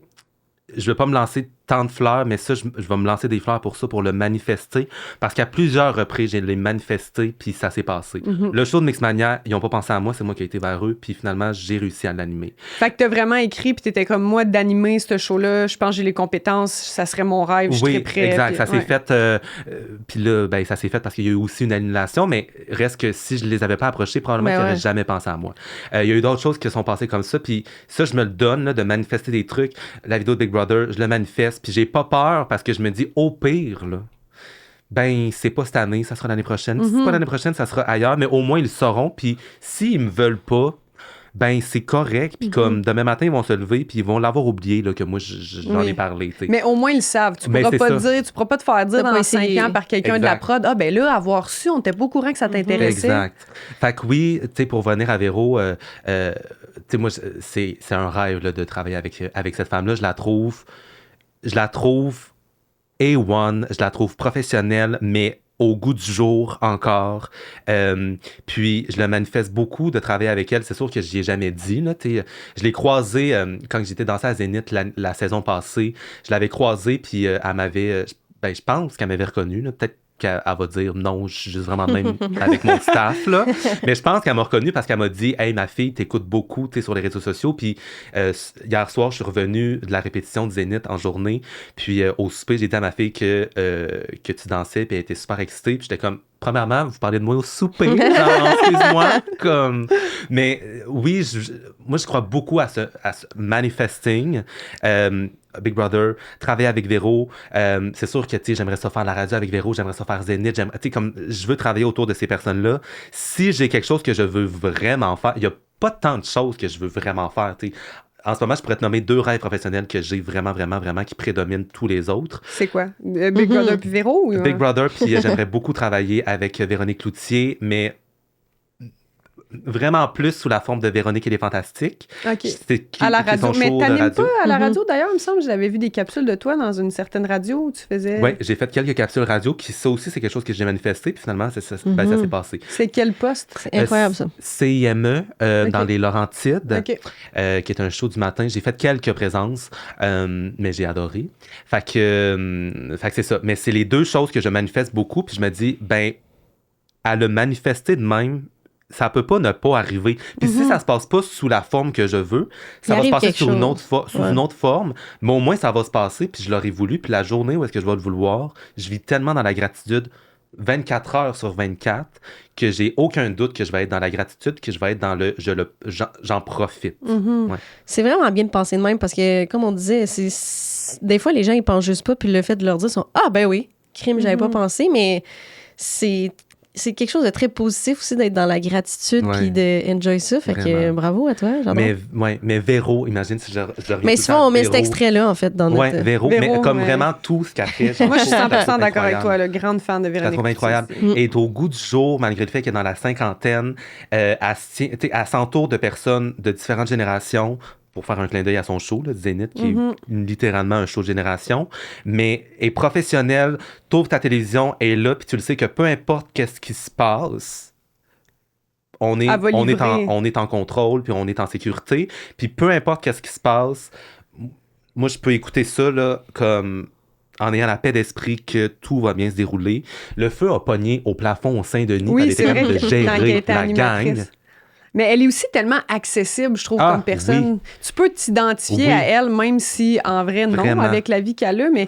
veux pas me lancer tant de fleurs, mais ça, je vais me lancer des fleurs pour ça, pour le manifester, parce qu'à plusieurs reprises, j'ai les manifesté, puis ça s'est passé. Le show de Mixmania, ils ont pas pensé à moi, c'est moi qui ai été vers eux, puis finalement, j'ai réussi à l'animer. Fait que t'as vraiment écrit, puis t'étais comme moi, d'animer ce show-là, je pense que j'ai les compétences, ça serait mon rêve, je serais prêt. Exact, puis, ça s'est fait, puis là, ben, ça s'est fait parce qu'il y a eu aussi une annulation, mais reste que si je les avais pas approchés, probablement qu'ils n'auraient jamais pensé à moi. Il y a eu d'autres choses qui sont passées comme ça, puis ça, je me le donne, là, de manifester des trucs. La vidéo de Big Brother, je le manifeste, puis j'ai pas peur parce que je me dis, au pire, là, ben, c'est pas cette année, ça sera l'année prochaine. Si c'est pas l'année prochaine, ça sera ailleurs, mais au moins, ils le sauront. Puis s'ils me veulent pas, ben, c'est correct. Puis comme demain matin, ils vont se lever, puis ils vont l'avoir oublié là, que moi, j'en ai parlé. T'sais. Mais au moins, ils le savent. Tu pourras pas dire, tu pourras pas te faire dire dans 5 ans par quelqu'un de la prod, ah, ben là, avoir su, on n'était pas au courant que ça t'intéressait. Exact. Fait que oui, tu sais, pour revenir à Véro, tu sais, moi, c'est un rêve là, de travailler avec cette femme-là. Je la trouve A1, je la trouve professionnelle, mais au goût du jour encore. Puis, je le manifeste beaucoup de travailler avec elle. C'est sûr que je n'y ai jamais dit. Là, je l'ai croisée quand j'étais dansée à Zénith la saison passée. Je l'avais croisée, puis elle m'avait... je pense qu'elle m'avait reconnue. Peut-être qu'elle va dire non, je suis juste vraiment de même avec mon staff, là. Mais je pense qu'elle m'a reconnu parce qu'elle m'a dit « Hey, ma fille, t'écoutes beaucoup sur les réseaux sociaux. » Puis hier soir, je suis revenu de la répétition de Zénith en journée. Puis au souper, j'ai dit à ma fille que tu dansais, puis elle était super excitée. Puis j'étais comme, premièrement, vous parlez de moi au souper, genre, excuse-moi, comme... Mais oui, moi, je crois beaucoup à ce manifesting. Big Brother, travailler avec Véro, c'est sûr que, j'aimerais ça faire la radio avec Véro, j'aimerais ça faire Zénith, comme je veux travailler autour de ces personnes-là. Si j'ai quelque chose que je veux vraiment faire, il n'y a pas tant de choses que je veux vraiment faire, En ce moment, je pourrais te nommer 2 rêves professionnels que j'ai vraiment, vraiment, vraiment qui prédominent tous les autres. C'est quoi? Big Brother puis Véro? Ou... Big Brother, puis j'aimerais beaucoup travailler avec Véronique Cloutier, mais vraiment plus sous la forme de Véronique et les Fantastiques. OK. À la radio. Mais t'animes pas à la radio, d'ailleurs, il me semble, j'avais vu des capsules de toi dans une certaine radio où tu faisais... Oui, j'ai fait quelques capsules radio, puis ça aussi, c'est quelque chose que j'ai manifesté, puis finalement, ça s'est passé. C'est quel poste? C'est incroyable, ça. CIME, dans les Laurentides, qui est un show du matin. J'ai fait quelques présences, mais j'ai adoré. Fait que c'est ça. Mais c'est les deux choses que je manifeste beaucoup, puis je me dis, ben, à le manifester de même, ça peut pas ne pas arriver. Puis si ça se passe pas sous la forme que je veux, ça va se passer sous une autre forme, mais au moins ça va se passer, puis je l'aurais voulu. Puis la journée où est-ce que je vais le vouloir, je vis tellement dans la gratitude 24 heures sur 24 que j'ai aucun doute que je vais être dans la gratitude, que je vais être dans j'en profite. Ouais. C'est vraiment bien de penser de même parce que, comme on disait, des fois les gens ils pensent juste pas, puis le fait de leur dire sont « Ah ben oui, crime, j'avais pas pensé », mais c'est quelque chose de très positif aussi d'être dans la gratitude puis de enjoy ça. Fait que bravo à toi, j'adore. Mais Véro, imagine si je mais souvent, on met cet extrait-là, en fait, dans notre... Véro, mais comme vraiment tout ce qu'elle fait. Moi, je suis 100% d'accord avec toi, le grande fan de Véronique. Je la trouve incroyable. Elle est au goût du jour, malgré le fait qu'elle est dans la cinquantaine. Elle s'entoure de personnes de différentes générations pour faire un clin d'œil à son show, là, Zénith, qui est littéralement un show de génération, mais est professionnelle, t'ouvres ta télévision, est là, puis tu le sais que peu importe qu'est-ce qui se passe, on est en contrôle, puis on est en sécurité, puis peu importe qu'est-ce qui se passe, moi, je peux écouter ça, là, comme... en ayant la paix d'esprit que tout va bien se dérouler. Le feu a pogné au plafond au Saint-Denis, elle était capable de gérer la gang. Mais elle est aussi tellement accessible, je trouve, comme personne. Oui. Tu peux t'identifier à elle, même si, en vrai, non, avec la vie qu'elle a. Mais,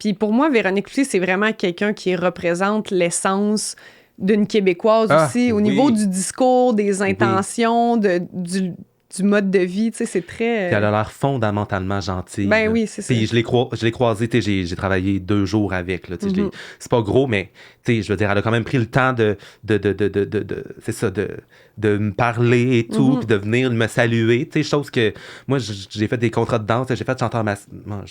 puis pour moi, Véronique Cloutier, c'est vraiment quelqu'un qui représente l'essence d'une Québécoise aussi, au niveau du discours, des intentions, du mode de vie, tu sais, c'est très... Puis elle a l'air fondamentalement gentille. Ben oui, c'est ça. Puis je l'ai croisée, tu sais, j'ai travaillé 2 jours avec, là, tu sais, c'est pas gros, mais, tu sais, je veux dire, elle a quand même pris le temps de me parler et tout, puis de venir me saluer, tu sais, chose que, moi, j'ai fait des contrats de danse, j'ai fait chanteur moi,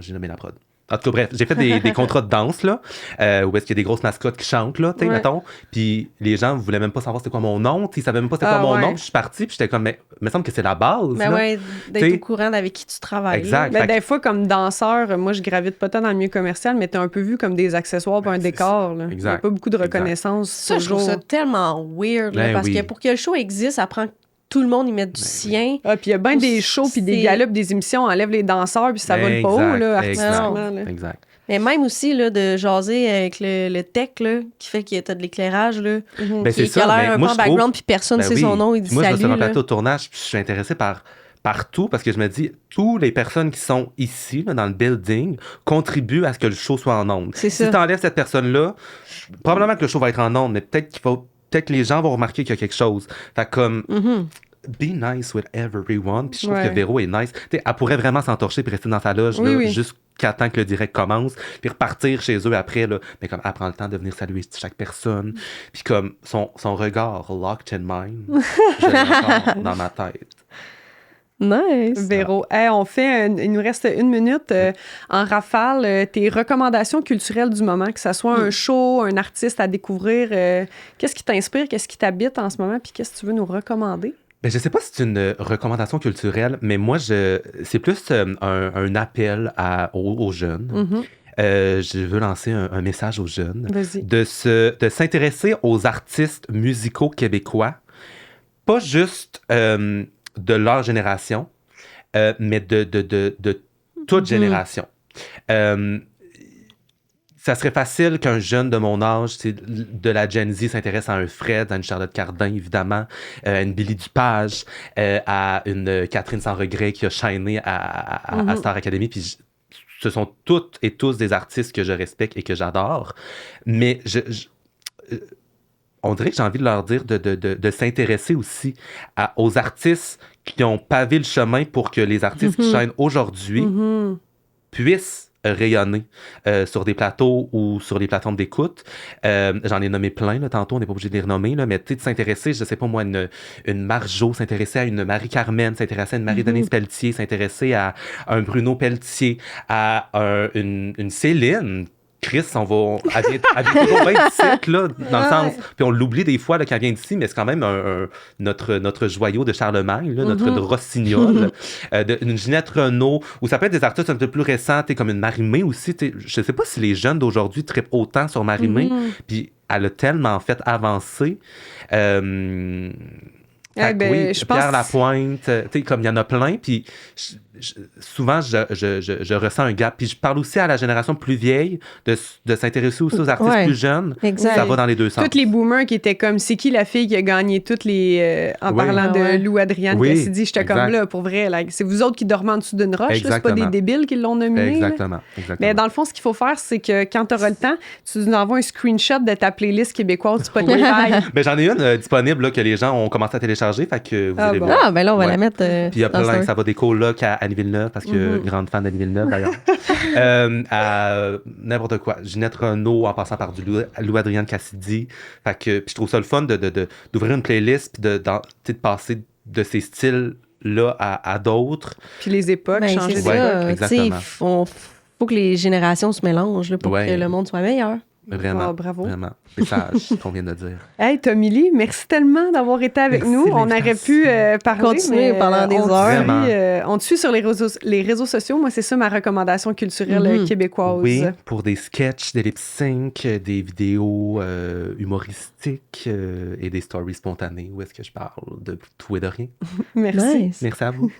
j'ai nommé la prod. En tout cas, bref, j'ai fait des contrats de danse, là, où est-ce qu'il y a des grosses mascottes qui chantent, là, tu sais, mettons. Puis les gens voulaient même pas savoir c'était quoi mon nom, ils savaient même pas c'était quoi mon nom. Puis je suis partie, puis j'étais comme, mais il me semble que c'est la base. Mais ouais, d'être au courant d'avec qui tu travailles. Exact. Mais des fois, comme danseur, moi, je gravite pas tant dans le milieu commercial, mais t'es un peu vu comme des accessoires pour un décor, là. Il y a pas beaucoup de reconnaissance. Ça, je trouve ça tellement weird, là, parce que pour que le show existe, ça prend tout le monde y met du sien. Ah, puis il y a bien des shows, puis des galops, des émissions, on enlève les danseurs, puis ça vole pas haut, là, artistiquement. Exact. Mais même aussi, là, de jaser avec le tech, là, qui fait qu'il y a de l'éclairage, là, qui a l'air un peu en background, puis personne ne sait son nom, il dit moi, salut. Moi, je me suis replaté au tournage, puis je suis intéressé par tout, parce que je me dis, toutes les personnes qui sont ici, là, dans le building, contribuent à ce que le show soit en ondes. Si tu enlèves cette personne-là, probablement que le show va être en ondes, mais peut-être que les gens vont remarquer qu'il y a quelque chose. Fait comme... be nice with everyone. Puis je trouve que Véro est nice. T'sais, elle pourrait vraiment s'entorcher puis rester dans sa loge jusqu'à temps que le direct commence, puis repartir chez eux après. Là. Mais comme elle prend le temps de venir saluer chaque personne. Puis comme son regard locked in mind, je l'ai encore dans ma tête. Nice. Véro. Hey, il nous reste 1 minute en rafale. Tes recommandations culturelles du moment, que ce soit un show, un artiste à découvrir, qu'est-ce qui t'inspire, qu'est-ce qui t'habite en ce moment, puis qu'est-ce que tu veux nous recommander? Ben, je sais pas si c'est une recommandation culturelle, mais moi, c'est plus un appel aux jeunes. Je veux lancer un message aux jeunes. Vas-y. De s'intéresser aux artistes musicaux québécois, pas juste de leur génération, mais de toute génération. Ça serait facile qu'un jeune de mon âge, de la Gen Z, s'intéresse à un Fred, à une Charlotte Cardin, évidemment, à une Billy Dupage, à une Catherine Sans Regret qui a shiné à Star Academy. Puis ce sont toutes et tous des artistes que je respecte et que j'adore. Mais on dirait que j'ai envie de leur dire de s'intéresser aussi aux artistes qui ont pavé le chemin pour que les artistes qui chaînent aujourd'hui puissent rayonner sur des plateaux ou sur les plateformes d'écoute. J'en ai nommé plein, là, tantôt, on n'est pas obligé de les renommer, là, mais tu sais, de s'intéresser, je sais pas moi, une Marjo, s'intéresser à une Marie-Carmen, s'intéresser à une Marie-Denise Pelletier, s'intéresser à un Bruno Pelletier, à une Céline, Chris, elle vient toujours bien d'ici, là, dans le sens... Puis on l'oublie des fois qu'elle vient d'ici, mais c'est quand même notre joyau de Charlemagne, là, notre rossignol. Une Ginette Renault, ou ça peut être des artistes un peu plus récents, comme une Marie-Mé aussi. Je sais pas si les jeunes d'aujourd'hui trippent autant sur Marie-Mé, puis elle a tellement fait avancer. Oui, je Pierre pense... Lapointe, comme il y en a plein, puis souvent, je ressens un gap. Puis je parle aussi à la génération plus vieille de s'intéresser aussi aux artistes plus jeunes. Exact. Ça va dans les deux sens. Toutes les boomers qui étaient comme, c'est qui la fille qui a gagné toutes les... en parlant de Lou Adrienne Cassidy, j'étais comme là, pour vrai, là, c'est vous autres qui dormez en dessous d'une roche, là, c'est pas des débiles qui l'ont nominé. Exactement. Mais dans le fond, ce qu'il faut faire, c'est que quand tu auras le temps, tu nous envoies un screenshot de ta playlist québécoise Spotify. Ben, j'en ai une disponible là, que les gens ont commencé à télécharger, fait que vous allez voir. Ah, ben là, on va la mettre. Puis il y a plein, ça va des colocs à Annie Villeneuve, parce que grande fan d'Annie Villeneuve, d'ailleurs. À n'importe quoi. Ginette Renault, en passant par du Lou Adrienne Cassidy. Fait que, puis je trouve ça le fun d'ouvrir une playlist, puis de passer de ces styles-là à d'autres. Puis les époques, changer d'époque. Exactement. Faut que les générations se mélangent là, pour que le monde soit meilleur. Vraiment, bravo. Vraiment. C'est ça qu'on vient de dire. Hey, Tommy Lee, merci tellement d'avoir été avec nous. On aurait pu parler, continuer pendant des heures. On te suit sur les réseaux sociaux. Moi, c'est ça ma recommandation culturelle québécoise. Oui, pour des sketchs, des lip-sync, des vidéos humoristiques et des stories spontanées où est-ce que je parle de tout et de rien. Merci. Merci à vous.